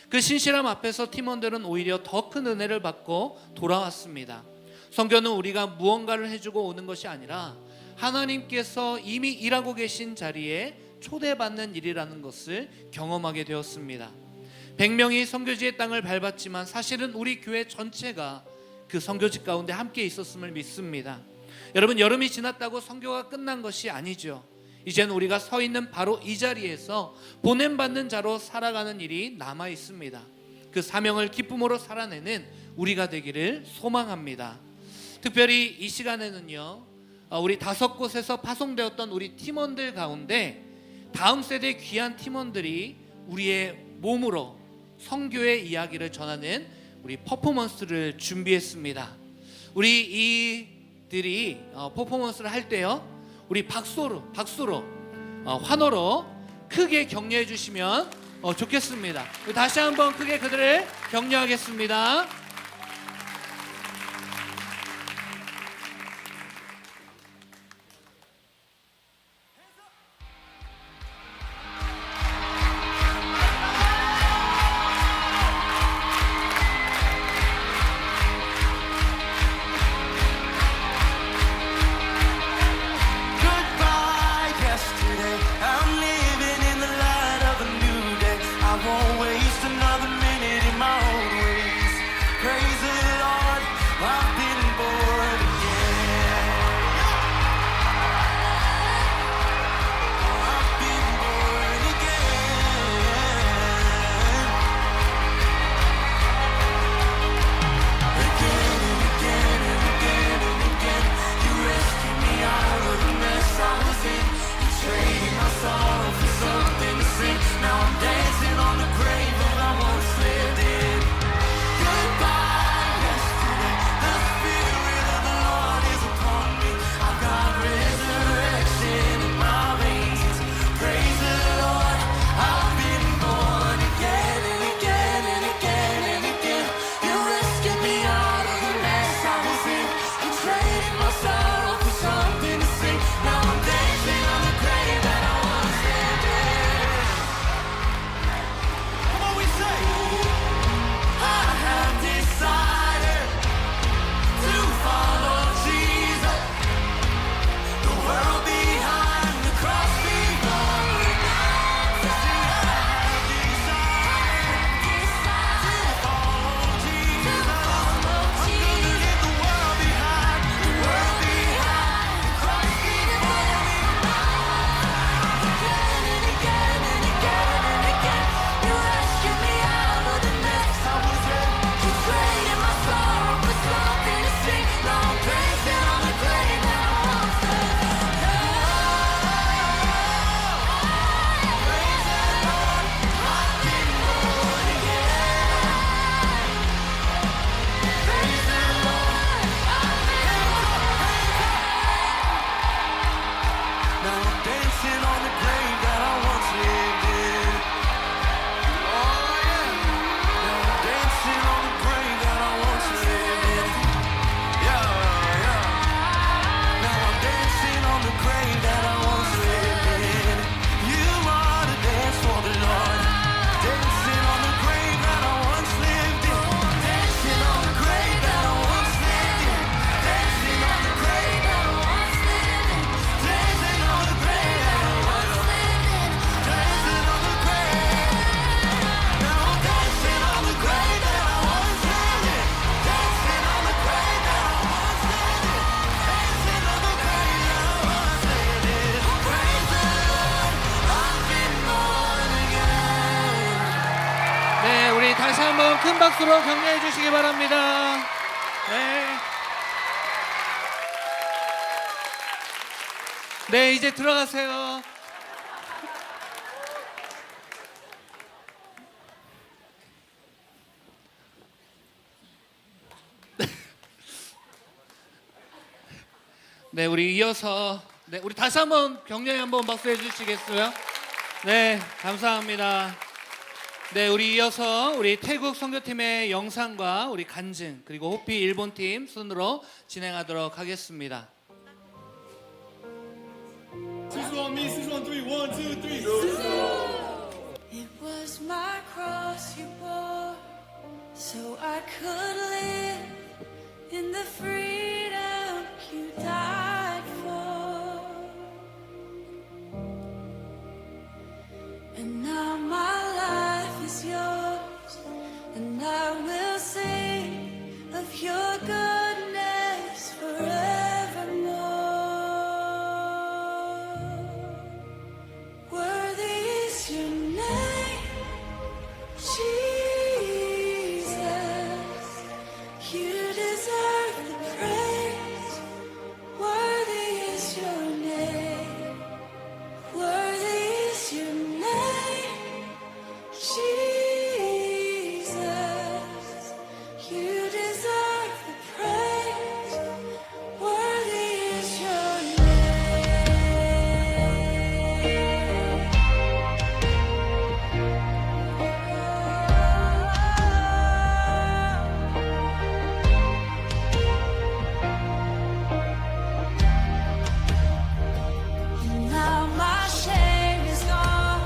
그 신실함 앞에서 팀원들은 오히려 더 큰 은혜를 받고 돌아왔습니다. 선교는 우리가 무언가를 해주고 오는 것이 아니라 하나님께서 이미 일하고 계신 자리에 초대받는 일이라는 것을 경험하게 되었습니다. 100명이 선교지의 땅을 밟았지만 사실은 우리 교회 전체가 그 선교지 가운데 함께 있었음을 믿습니다. 여러분, 여름이 지났다고 선교가 끝난 것이 아니죠. 이젠 우리가 서 있는 바로 이 자리에서 보냄받는 자로 살아가는 일이 남아 있습니다. 그 사명을 기쁨으로 살아내는 우리가 되기를 소망합니다. 특별히 이 시간에는요, 우리 5곳에서 파송되었던 우리 팀원들 가운데 다음 세대 귀한 팀원들이 우리의 몸으로 선교의 이야기를 전하는 우리 퍼포먼스를 준비했습니다. 우리 이들이 퍼포먼스를 할 때요, 우리 박수로 환호로 크게 격려해 주시면 좋겠습니다. 다시 한번 크게 그들을 격려하겠습니다. Goodbye, yesterday. I'm living in the light of a new day. I won't waste another minute in my old ways. 다시 한번 큰 박수로 격려해 주시기 바랍니다. 네. 네, 이제 들어가세요. 네, 우리 이어서 우리 다시 한번 격려에 한번 박수해 주시겠어요? 네, 감사합니다. 네, 우리 이어서 우리 태국 선교팀의 영상과 우리 간증 그리고 호피 일본팀 순으로 진행하도록 하겠습니다. It was my cross you bore, so I could live in the freedom you died for. And now my life is yours, and I will sing of your goodness forevermore. Worthy is your name, Jesus. You deserve the praise. Worthy is your name. Worthy is your name, Jesus. You deserve the praise. Worthy is your name. Now my shame is gone.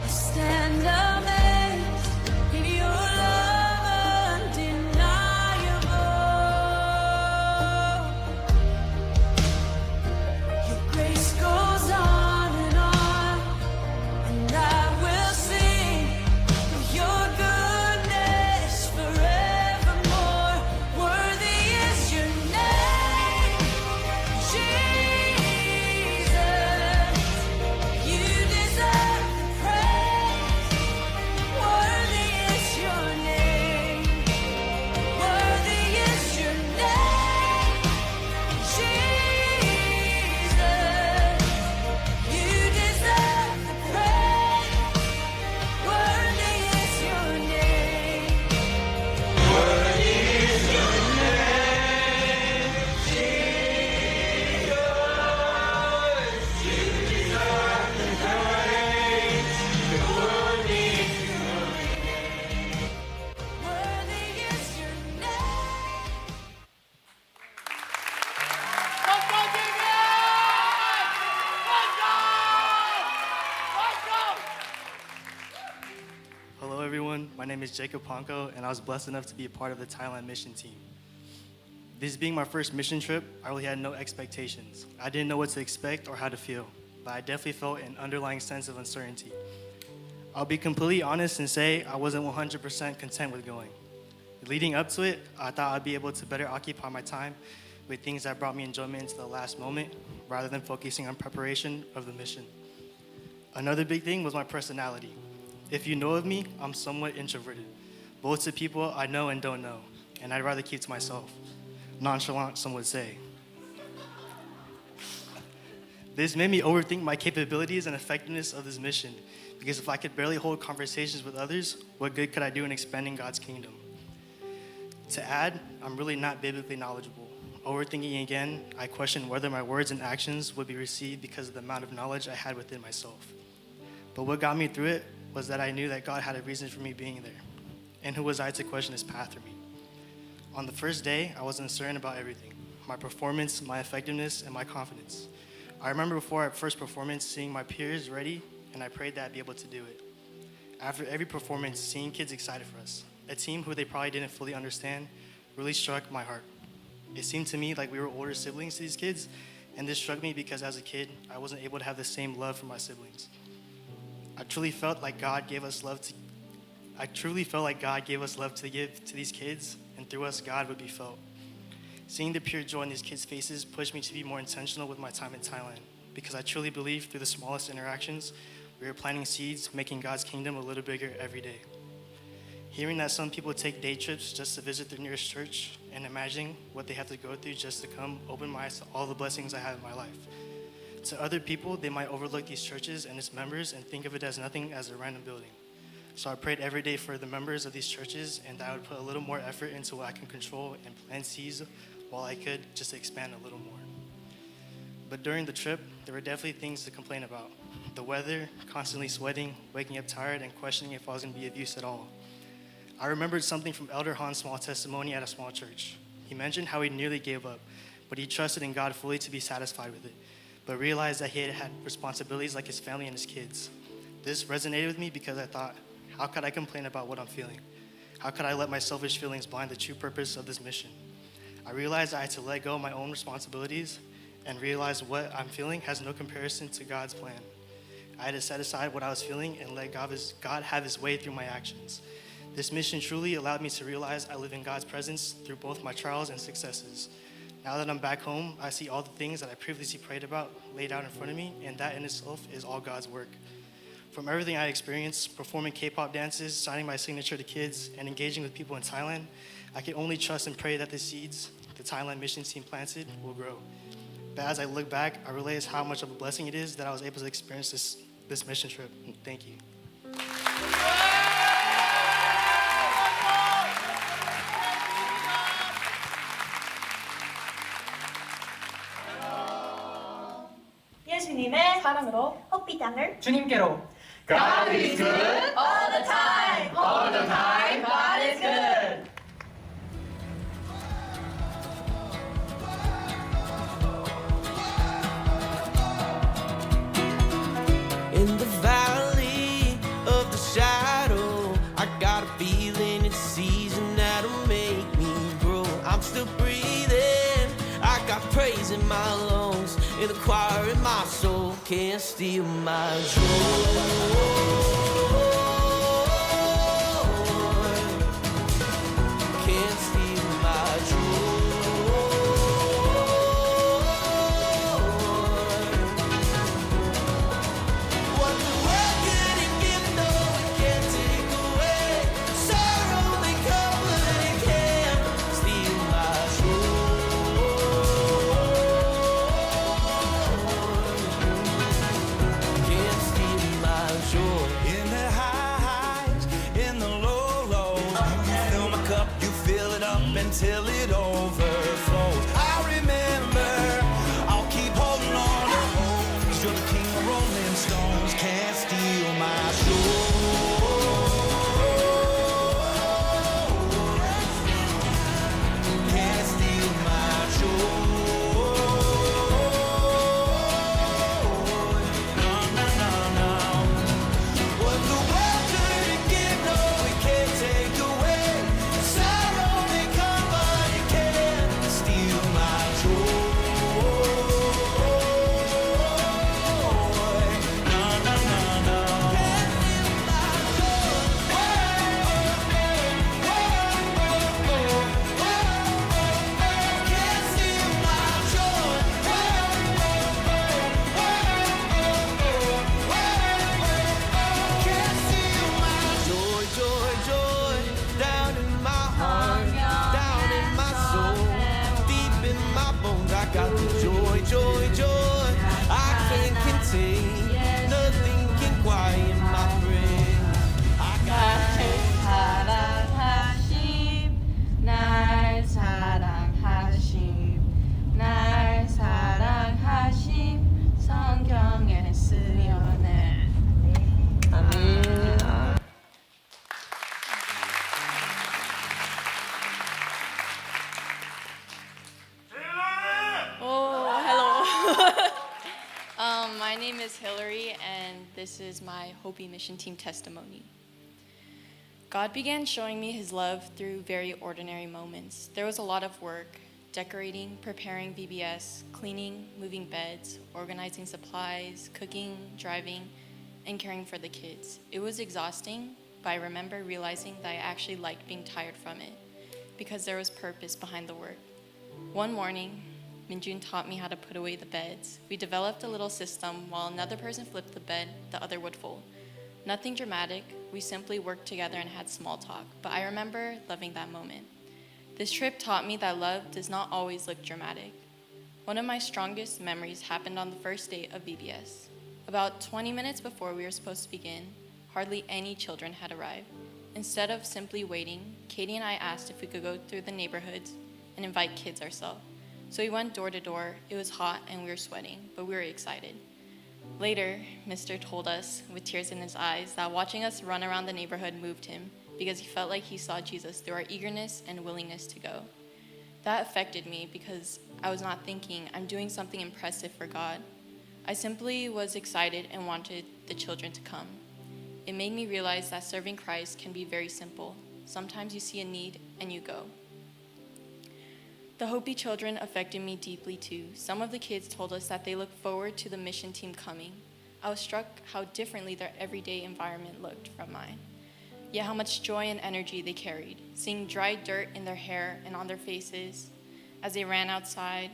I stand amazed in your love undeniable. Your grace goes on, and I will sing of your goodness forevermore. Worthy is your name, Jesus. You deserve the praise. Worthy is your name. Worthy is your name, Jesus. You deserve the praise. Worthy is your name. Worthy is your name. Hello everyone, my name is Jacob Ponko and I was blessed enough to be a part of the Thailand mission team. This being my first mission trip, I really had no expectations. I didn't know what to expect or how to feel, but I definitely felt an underlying sense of uncertainty. I'll be completely honest and say I wasn't 100% content with going. Leading up to it, I thought I'd be able to better occupy my time with things that brought me enjoyment into the last moment rather than focusing on preparation of the mission. Another big thing was my personality. If you know of me, I'm somewhat introverted, both to people I know and don't know, and I'd rather keep to myself. Nonchalant, some would say. This made me overthink my capabilities and effectiveness of this mission, because if I could barely hold conversations with others, what good could I do in expanding God's kingdom? To add, I'm really not biblically knowledgeable. Overthinking again, I questioned whether my words and actions would be received because of the amount of knowledge I had within myself. But what got me through it was that I knew that God had a reason for me being there. And who was I to question his path for me? On the first day, I was uncertain about everything: my performance, my effectiveness, and my confidence. I remember before our first performance seeing my peers ready, and I prayed that I'd be able to do it. After every performance, seeing kids excited for us, a team who they probably didn't fully understand, really struck my heart. It seemed to me like we were older siblings to these kids, and this struck me because as a kid, I wasn't able to have the same love for my siblings. I truly felt like God gave us love to give to these kids, and through us, God would be felt. Seeing the pure joy in these kids' faces pushed me to be more intentional with my time in Thailand, because I truly believe through the smallest interactions, we are planting seeds, making God's kingdom a little bigger every day. Hearing that some people take day trips just to visit their nearest church and imagining what they have to go through just to come opened my eyes to all the blessings I have in my life. To other people, they might overlook these churches and its members and think of it as nothing as a random building. So I prayed every day for the members of these churches and that I would put a little more effort into what I can control and plant seeds while I could, just to expand a little more. But during the trip, there were definitely things to complain about. The weather, constantly sweating, waking up tired, and questioning if I was going to be of use at all. I remembered something from Elder Han's small testimony at a small church. He mentioned how he nearly gave up, but he trusted in God fully to be satisfied with it, but realized that he had responsibilities like his family and his kids. This resonated with me because I thought, how could I complain about what I'm feeling? How could I let my selfish feelings blind the true purpose of this mission? I realized I had to let go of my own responsibilities and realize what I'm feeling has no comparison to God's plan. I had to set aside what I was feeling and let God have his way through my actions. This mission truly allowed me to realize I live in God's presence through both my trials and successes. Now that I'm back home, I see all the things that I previously prayed about laid out in front of me, and that in itself is all God's work. From everything I experienced, performing K-pop dances, signing my signature to kids, and engaging with people in Thailand, I can only trust and pray that the seeds the Thailand mission team planted will grow. But as I look back, I realize how much of a blessing it is that I was able to experience this mission trip. Thank you. 예수님의 사랑으로 헛비장을 주님께로. God is good all the time. All the time, God is good. In the valley of the shadow, I got a feeling it's season that'll make me grow. I'm still breathing, I got praise in my lungs, in the choir in my soul, can't steal my joy. Can't steal my joy. What the world couldn't give, no, it can't take away. Sorrow may come, but it can't steal my joy. Can't steal my joy. In the highs, in the lows, fill my cup, you fill it up until it overflows. I remember, I'll keep holding on to hope, 'cause you're the king of rolling stones, can't steal my joy. Can't steal my joy. No, no, no, no. What the world couldn't give, no, it can't take away. Sorrow may come, but it can't steal my joy. No, no, no, no. Can't steal my joy. Can't steal my joy. Can't steal my Joy, joy, joy, down in my heart, down in my soul, deep in my bones. I got the joy, joy, joy. I can't contain, nothing can quiet my brain. I got 날 사랑하심, 날 사랑하심, 성경에 쓰여내. 아멘. Oh, hello. My name is Hillary, and this is my Hopi Mission Team testimony. God began showing me his love through very ordinary moments. There was a lot of work, decorating, preparing VBS, cleaning, moving beds, organizing supplies, cooking, driving, and caring for the kids. It was exhausting, but I remember realizing that I actually liked being tired from it because there was purpose behind the work. One morning, Minjun taught me how to put away the beds. We developed a little system. While another person flipped the bed, the other would fold. Nothing dramatic, we simply worked together and had small talk, but I remember loving that moment. This trip taught me that love does not always look dramatic. One of my strongest memories happened on the first day of VBS. About 20 minutes before we were supposed to begin, hardly any children had arrived. Instead of simply waiting, Katie and I asked if we could go through the neighborhoods and invite kids ourselves. So we went door to door. It was hot and we were sweating, but we were excited. Later, Mr. told us, with tears in his eyes, that watching us run around the neighborhood moved him because he felt like he saw Jesus through our eagerness and willingness to go. That affected me because I was not thinking I'm doing something impressive for God. I simply was excited and wanted the children to come. It made me realize that serving Christ can be very simple. Sometimes you see a need and you go. The Hopi children affected me deeply too. Some of the kids told us that they looked forward to the mission team coming. I was struck how differently their everyday environment looked from mine, yet how much joy and energy they carried, seeing dry dirt in their hair and on their faces as they ran outside.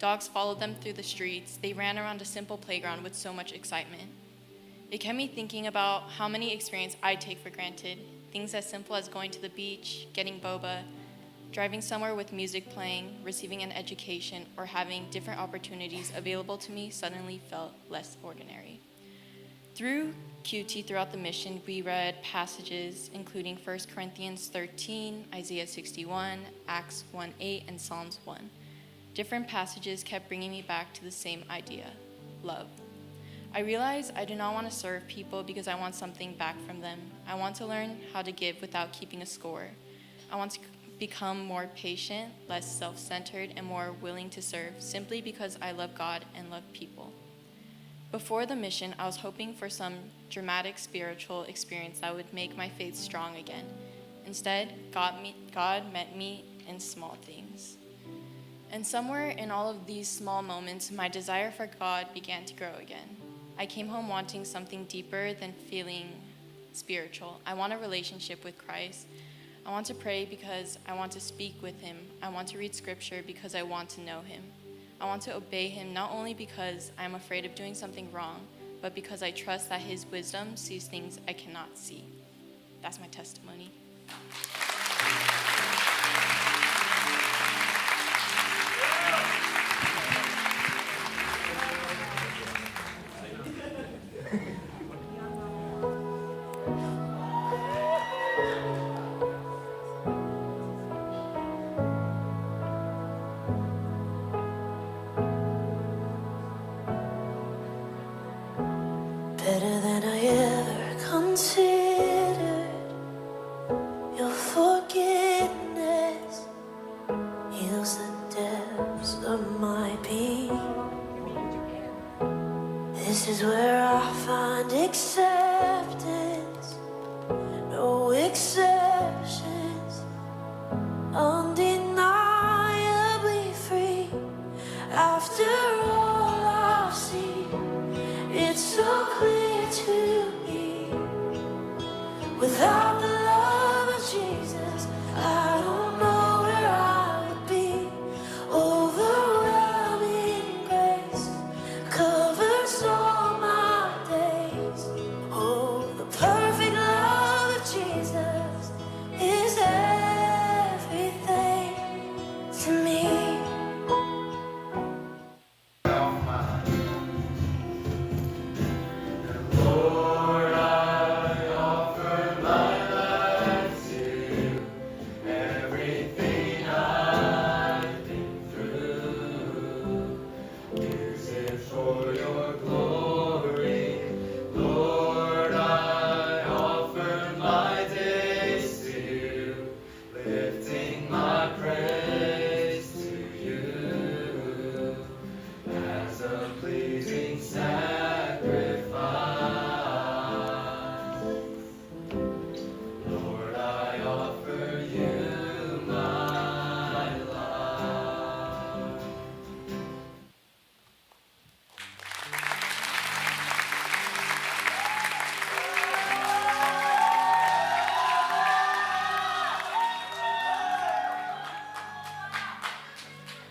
Dogs followed them through the streets. They ran around a simple playground with so much excitement. It kept me thinking about how many experiences I take for granted. Things as simple as going to the beach, getting boba, driving somewhere with music playing, receiving an education, or having different opportunities available to me suddenly felt less ordinary. Through QT throughout the mission, we read passages including 1 Corinthians 13, Isaiah 61, Acts 1:8, and Psalms 1. Different passages kept bringing me back to the same idea, love. I realized I do not want to serve people because I want something back from them. I want to learn how to give without keeping a score. I want to become more patient, less self-centered, and more willing to serve simply because I love God and love people. Before the mission, I was hoping for some dramatic spiritual experience that would make my faith strong again. Instead, God met me in small things. And somewhere in all of these small moments, my desire for God began to grow again. I came home wanting something deeper than feeling spiritual. I want a relationship with Christ. I want to pray because I want to speak with him. I want to read scripture because I want to know him. I want to obey him not only because I'm afraid of doing something wrong, but because I trust that his wisdom sees things I cannot see. That's my testimony. Better than I ever considered. Your forgiveness heals the depths of my being. This is where I find acceptance, no exceptions, undeniably free. After all I've seen, it's so clear to me. Without the love of Jesus, I don't know where I would be. Overwhelming grace covers all my days. Oh, the perfect love of Jesus is everything to me.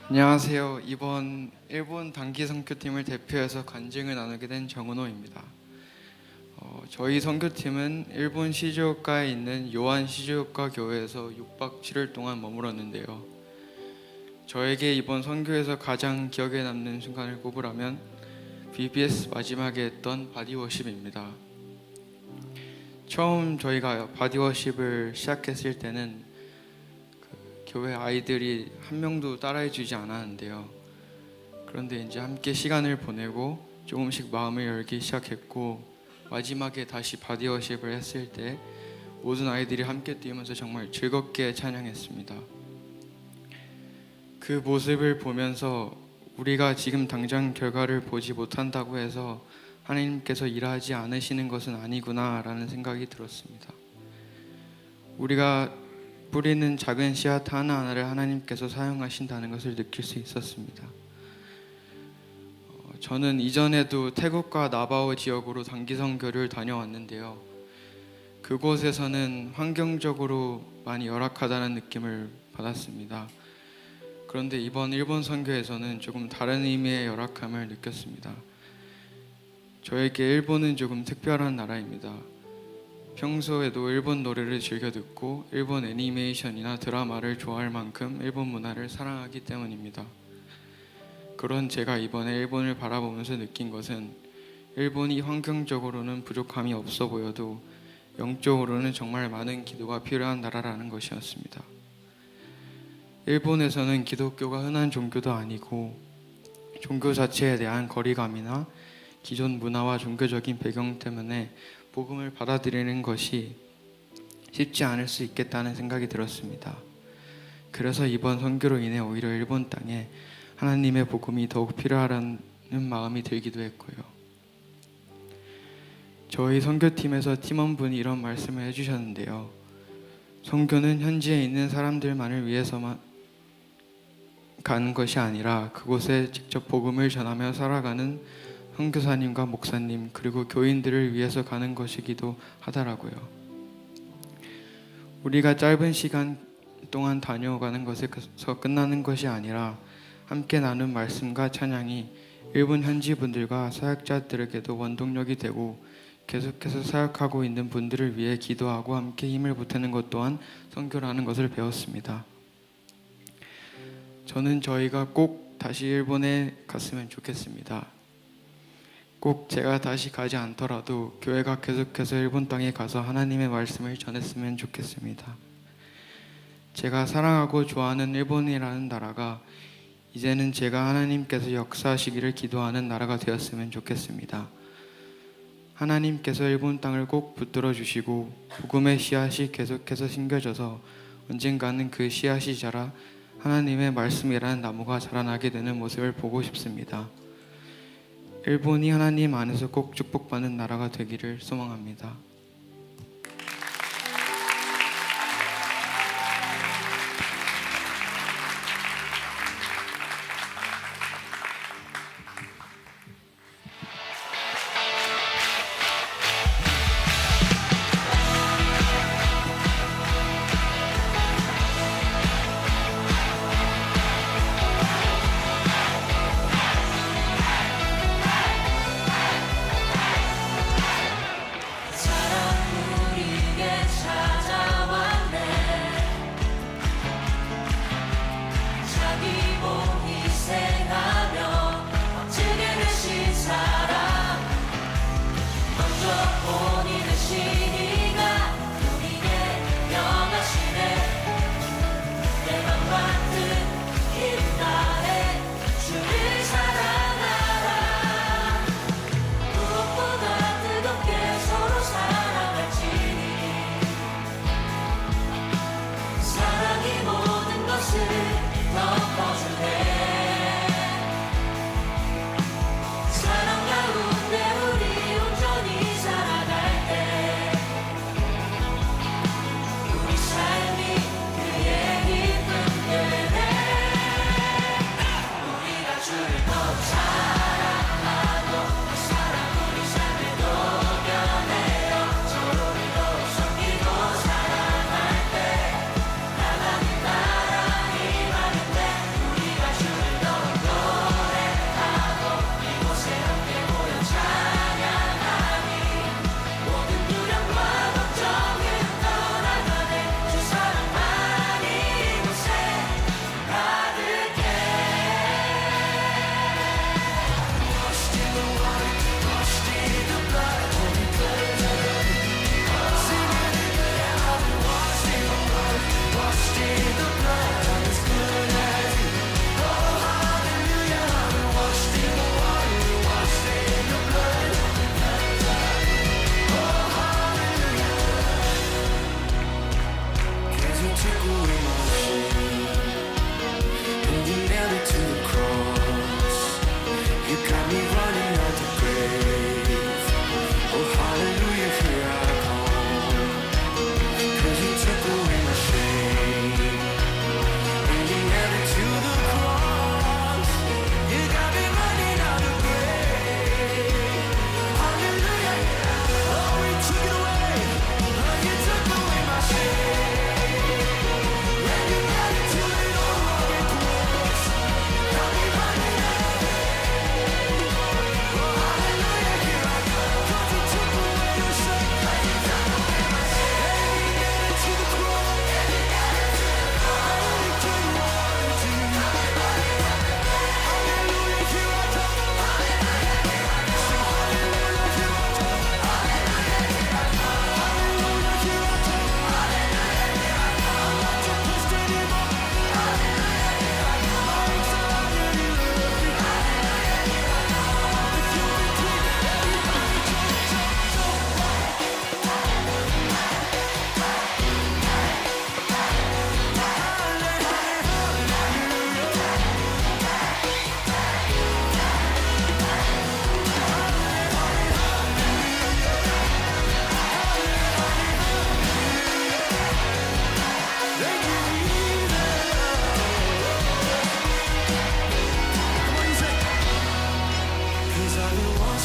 안녕하세요. 이번 일본 단기 선교팀을 대표해서 간증을 나누게 된 정은호입니다. 저희 선교팀은 일본 시즈오카에 있는 요한 시즈오카 교회에서 6박 7일 동안 머물었는데요. 저에게 이번 선교에서 가장 기억에 남는 순간을 꼽으라면 BBS 마지막에 했던 바디워십입니다. 처음 저희가 바디워십을 시작했을 때는 교회 아이들이 한 명도 따라해주지 않았는데요. 그런데 이제 함께 시간을 보내고 조금씩 마음을 열기 시작했고 마지막에 다시 바디워십을 했을 때 모든 아이들이 함께 뛰면서 정말 즐겁게 찬양했습니다. 그 모습을 보면서 우리가 지금 당장 결과를 보지 못한다고 해서 하나님께서 일하지 않으시는 것은 아니구나라는 생각이 들었습니다. 우리가 뿌리는 작은 씨앗 하나하나를 하나님께서 사용하신다는 것을 느낄 수 있었습니다. 저는 이전에도 태국과 나바오 지역으로 단기 선교를 다녀왔는데요. 그곳에서는 환경적으로 많이 열악하다는 느낌을 받았습니다. 그런데 이번 일본 선교에서는 조금 다른 의미의 열악함을 느꼈습니다. 저에게 일본은 조금 특별한 나라입니다. 평소에도 일본 노래를 즐겨 듣고 일본 애니메이션이나 드라마를 좋아할 만큼 일본 문화를 사랑하기 때문입니다. 그런 제가 이번에 일본을 바라보면서 느낀 것은 일본이 환경적으로는 부족함이 없어 보여도 영적으로는 정말 많은 기도가 필요한 나라라는 것이었습니다. 일본에서는 기독교가 흔한 종교도 아니고 종교 자체에 대한 거리감이나 기존 문화와 종교적인 배경 때문에 복음을 받아들이는 것이 쉽지 않을 수 있겠다는 생각이 들었습니다. 그래서 이번 선교로 인해 오히려 일본 땅에 하나님의 복음이 더욱 필요하다는 마음이 들기도 했고요. 저희 선교팀에서 팀원분이 이런 말씀을 해주셨는데요. 선교는 현지에 있는 사람들만을 위해서만 가는 것이 아니라 그곳에 직접 복음을 전하며 살아가는 선교사님과 목사님 그리고 교인들을 위해서 가는 것이기도 하더라고요. 우리가 짧은 시간 동안 다녀가는 것에서 끝나는 것이 아니라 함께 나눈 말씀과 찬양이 일본 현지 분들과 사역자들에게도 원동력이 되고 계속해서 사역하고 있는 분들을 위해 기도하고 함께 힘을 보태는 것 또한 선교라는 것을 배웠습니다. 저는 저희가 꼭 다시 일본에 갔으면 좋겠습니다. 꼭 제가 다시 가지 않더라도 교회가 계속해서 일본 땅에 가서 하나님의 말씀을 전했으면 좋겠습니다. 제가 사랑하고 좋아하는 일본이라는 나라가 이제는 제가 하나님께서 역사하시기를 기도하는 나라가 되었으면 좋겠습니다. 하나님께서 일본 땅을 꼭 붙들어 주시고 복음의 씨앗이 계속해서 심겨져서 언젠가는 그 씨앗이 자라 하나님의 말씀이라는 나무가 자라나게 되는 모습을 보고 싶습니다. 일본이 하나님 안에서 꼭 축복받는 나라가 되기를 소망합니다. 사랑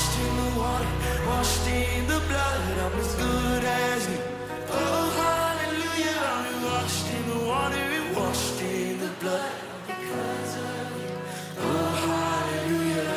washed in the water, washed in the blood. I'm as good as new. Oh, hallelujah. I'm washed in the water, washed in the blood. Because of you. Oh, hallelujah.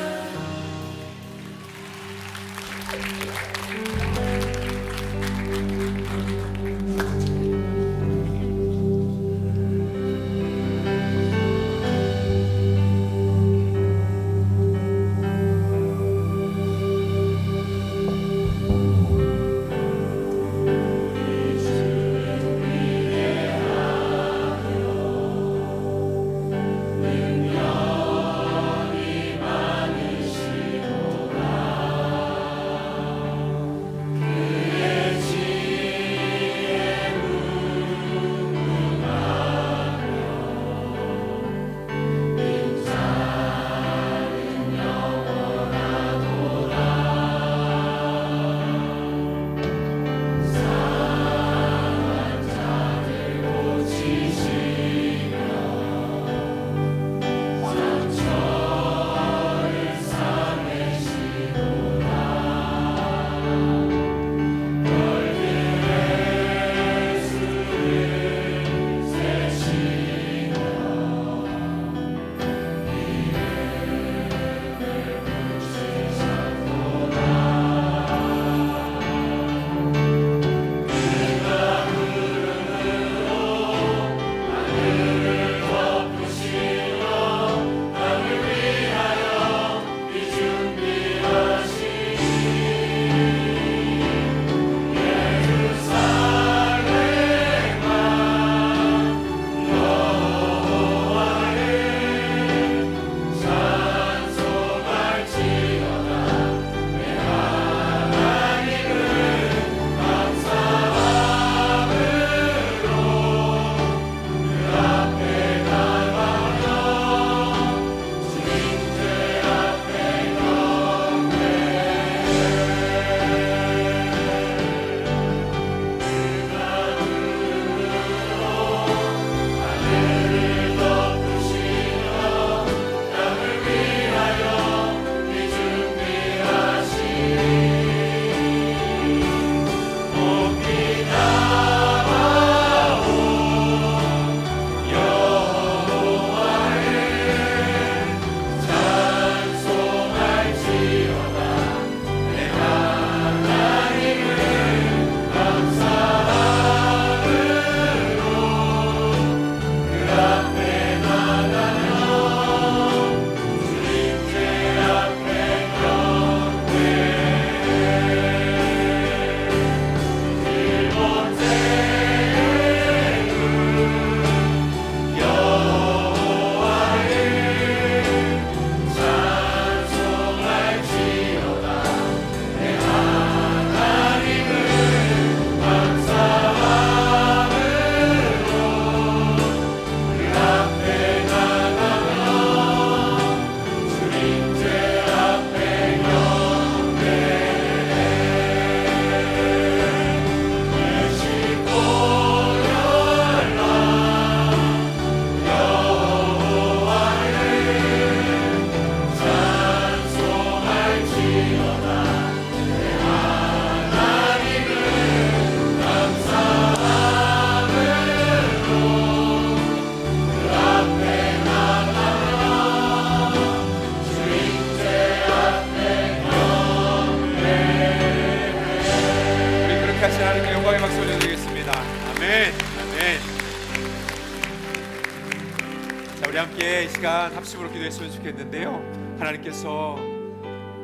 우리 함께 이 시간 합심으로 기도했으면 좋겠는데요. 하나님께서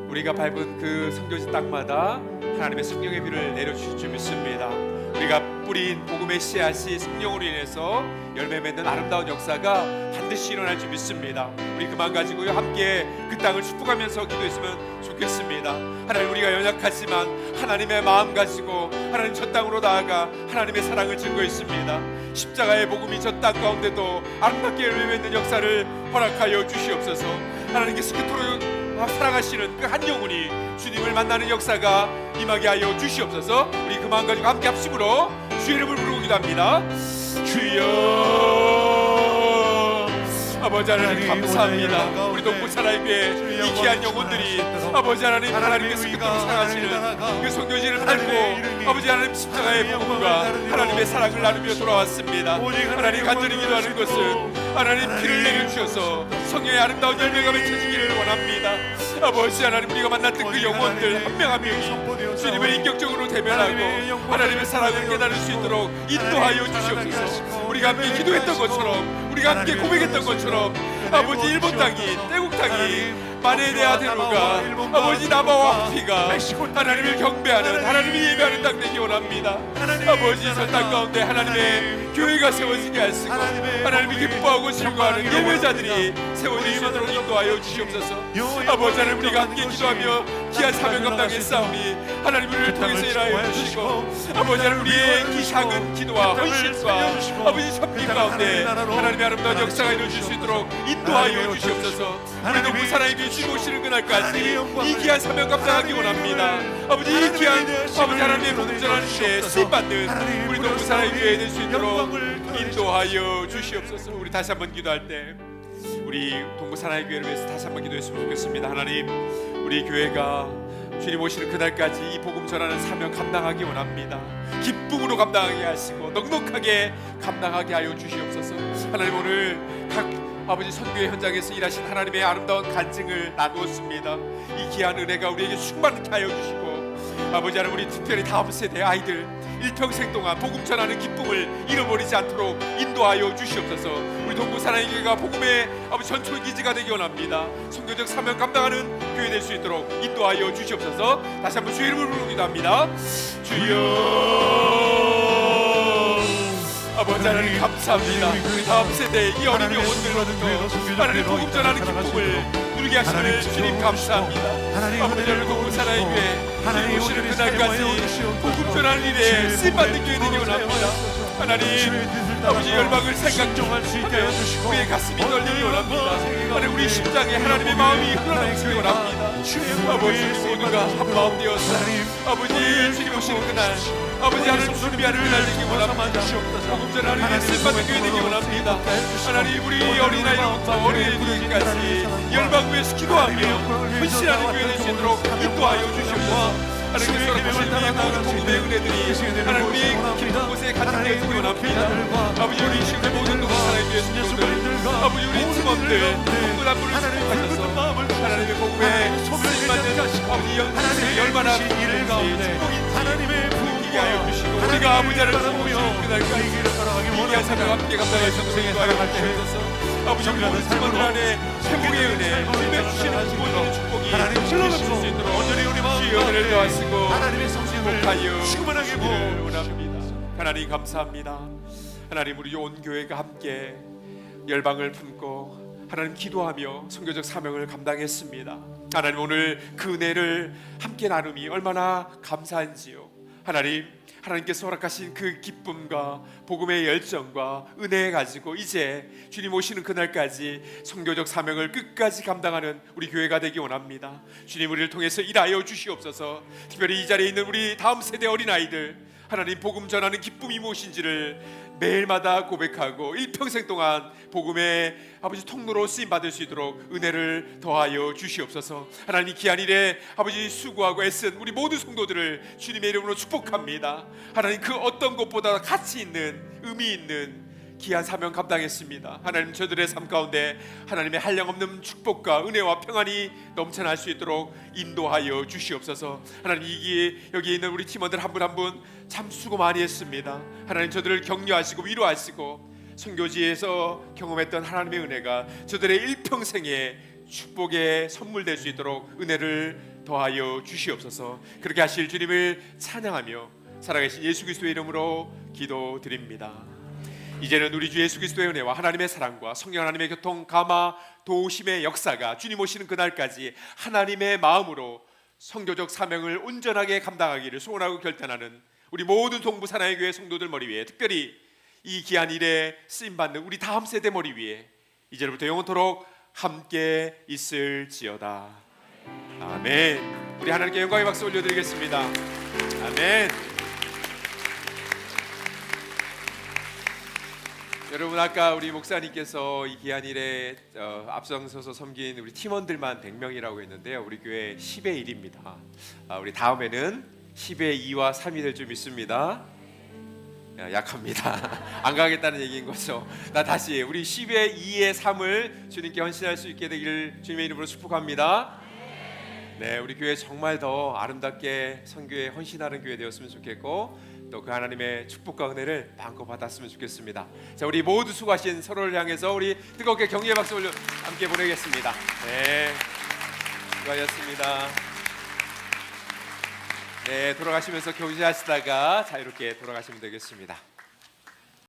우리가 밟은 그 선교지 땅마다 하나님의 성령의 비를 내려주실 줄 믿습니다. 우리가 뿌린 복음의 씨앗이 성령으로 인해서 열매 맺는 아름다운 역사가 반드시 일어날 줄 믿습니다. 우리 그만 가지고요 함께 그 땅을 축복하면서 기도했으면 좋겠습니다. 하나님, 우리가 연약하지만 하나님의 마음 가지고 하나님 저 땅으로 나아가 하나님의 사랑을 증거했습니다. 십자가의 복음이 저 땅 가운데도 아름답게 열매 맺는 역사를 허락하여 주시옵소서. 하나님께서 그토록 사랑하시는 그 한 영혼이 주님을 만나는 역사가 임하게 하여 주시옵소서. 우리 그 마음 가지고 함께 합심으로 주의 이름을 부르고 기도합니다. 주여, 아버지 하나님 감사합니다. 우리 동부사랑교회 이 귀한 영혼들이 아버지 하나님 하나님께서 그토록 사랑하시는 그 선교지를 밟고 아버지 하나님 십자가의 복음과 하나님의 사랑을 나누며 돌아왔습니다. 하나님 간절히 기도하는 것은 하나님 피를 내려주셔서 성령의 아름다운 열매가 맺혀지기를 원합니다. 아버지 하나님 우리가 만났던 그 영혼들 한 명 한 명이 주님을 인격적으로 대면하고 하나님의 사랑을 깨달을 수 있도록 인도하여 주시옵소서. 우리가 함께 기도했던 것처럼 우리가 함께 고백했던 것처럼 아버지 일본 땅이 태국 땅이 마네데아데로가 아버지 나바와 하피가 하나님을 경배하는 하나님을 예배하는 땅 되기 원합니다. 아버지 저 땅 가운데 하나님의 교회가 세워지게 하시고 하나님이 기뻐하고 즐거워하는 예배자들이 세워질 수 있도록 인도하여 주시옵소서. 아버지 하나님 우리가 함께 기도하며 귀한 사명 감당의 싸움이 하나님을 통해서 일하여 주시고 아버지 하나님 우리의 이 작은 기도와 헌신과 아버지 섬김 가운데 하나님의 아름다운 역사가 이루어질 수 있도록 인도하여 주시옵소서. 우리 동부 사랑이 주님 오시는 그날까지 이 귀한 사명 감당하기 원합니다. 아버지 이 귀한 아버지 하나님의 복음 전하는 일에 쓰임받는 우리 동부 사랑의 교회 될 수 있도록 인도하여 주시옵소서. 우리 다시 한번 기도할 때 우리 동부 사랑의 교회를 위해서 다시 한번 기도했으면 좋겠습니다. 하나님 우리 교회가 주님 오시는 그날까지 이 복음 전하는 사명 감당하기 원합니다. 기쁨으로 감당하게 하시고 넉넉하게 감당하게 하여 주시옵소서. 하나님 오늘 각 아버지 선교의 현장에서 일하신 하나님의 아름다운 간증을 나누었습니다. 이 귀한 은혜가 우리에게 충만케 하여 주시고 아버지 하나님 우리 특별히 다음 세대 아이들 일평생 동안 복음 전하는 기쁨을 잃어버리지 않도록 인도하여 주시옵소서. 우리 동부 사랑의 교회가 복음의 아버지 전초 기지가 되기 원합니다. 선교적 사명 감당하는 교회 될 수 있도록 인도하여 주시옵소서. 다시 한번 주의 이름을 부르기도 합니다. 주여 아버지 하나님 감사합니다. 우리 다음 세대 이 어린 영혼들로부터 하나님 복음 전하는 기쁨을 누리게 하시는 주님 감사합니다. 아버지 하나님 동부 사랑의 교회 주님 오시는 그날까지 복음 전하는 일에 쓰임받는 교회 되기 원합니다. 하나님 아버지 열방을 생각하며 우리의 가슴이 떨리기 원합니다. 하나님 우리 심장에 하나님의 마음이 흘러넘치기 원합니다. 아버지 모두가 한마음 되어서 아버지 주님 오시는 그날 아버지 하나님 준비하는 그날 되기 원합니다. 복음 전하는 일에 쓰임받는 교회 되기 원합니다. 하나님 우리 어린아이부터 어린애들까지 열방 위에서 기도하며 헌신하는 교회 될 수 있도록 인도하여 주시옵소서. 하나님께서 보시는 이 모든 복음의 은혜들이 하나님 우리의 깊은 곳에 가득되어지기 원합니다. 아버지 우리 시간의 모든 동사의 교회 성도들 아버지 우리 팀원들 동부남부를 축복하셔서 하나님의 복음에 쓰임받는 아버지 영광이 얼마나 축복인지 부르게 하여 주시고 우리가 아버지 하나님 오시는 그날까지 위기한 사명 함께 감당할 정성에 하여 주시옵소서. 아버지 우리 모든 팀원들 안에 행복의 은혜 주님의 주시는 기본적인 축복이 흘러넘칠 수 있도록 주여 은혜를 더하시고 축복하여 주시기를 원합니다. 하나님 감사합니다. 하나님 우리 온 교회가 함께 열방을 품고 하나님 기도하며 선교적 사명을 감당했습니다. 하나님 오늘 그 은혜를 함께 나눔이 얼마나 감사한지요. 하나님께서 허락하신 그 기쁨과 복음의 열정과 은혜 가지고 이제 주님 오시는 그날까지 선교적 사명을 끝까지 감당하는 우리 교회가 되기 원합니다. 주님 우리를 통해서 일하여 주시옵소서. 특별히 이 자리에 있는 우리 다음 세대 어린아이들 하나님 복음 전하는 기쁨이 무엇인지를 매일마다 고백하고 일평생 동안 복음의 아버지 통로로 쓰임받을 수 있도록 은혜를 더하여 주시옵소서. 하나님 귀한 일에 아버지 수고하고 애쓴 우리 모든 성도들을 주님의 이름으로 축복합니다. 하나님 그 어떤 것보다 가치 있는 의미 있는 귀한 사명 감당했습니다. 하나님 저들의 삶 가운데 하나님의 한량없는 축복과 은혜와 평안이 넘쳐날 수 있도록 인도하여 주시옵소서. 하나님 여기 있는 우리 팀원들 한 분 한 분 참 수고 많이 했습니다. 하나님 저들을 격려하시고 위로하시고 선교지에서 경험했던 하나님의 은혜가 저들의 일평생의 축복의 선물 될 수 있도록 은혜를 더하여 주시옵소서. 그렇게 하실 주님을 찬양하며 살아계신 예수 그리스도의 이름으로 기도드립니다. 이제는 우리 주 예수 그리스도의 은혜와 하나님의 사랑과 성령 하나님의 교통 감화 도우심의 역사가 주님 오시는 그날까지 하나님의 마음으로 선교적 사명을 온전하게 감당하기를 소원하고 결단하는 우리 모든 동부 사랑의 교회 성도들 머리 위에 특별히 이 귀한 일에 쓰임받는 우리 다음 세대 머리 위에 이제부터 영원토록 함께 있을지어다. 아멘. 우리 하나님께 영광의 박수 올려드리겠습니다. 아멘. 여러분 아까 우리 목사님께서 이 귀한 일에 앞장서서 섬긴 우리 팀원들만 100명이라고 했는데요. 우리 교회 10의 1입니다. 우리 다음에는 10의 2와 3이 될 줄 믿습니다. 약합니다. 안 가겠다는 얘기인 거죠. 나 다시 우리 10의 2의 3을 주님께 헌신할 수 있게 되기를 주님의 이름으로 축복합니다. 네, 우리 교회 정말 더 아름답게 선교에 헌신하는 교회 되었으면 좋겠고 또 그 하나님의 축복과 은혜를 마음껏 받았으면 좋겠습니다. 자, 우리 모두 수고하신 서로를 향해서 우리 뜨겁게 격려의 박수 올려 함께 보내겠습니다. 네, 수고하셨습니다. 네, 돌아가시면서 교제하시다가 자유롭게 돌아가시면 되겠습니다.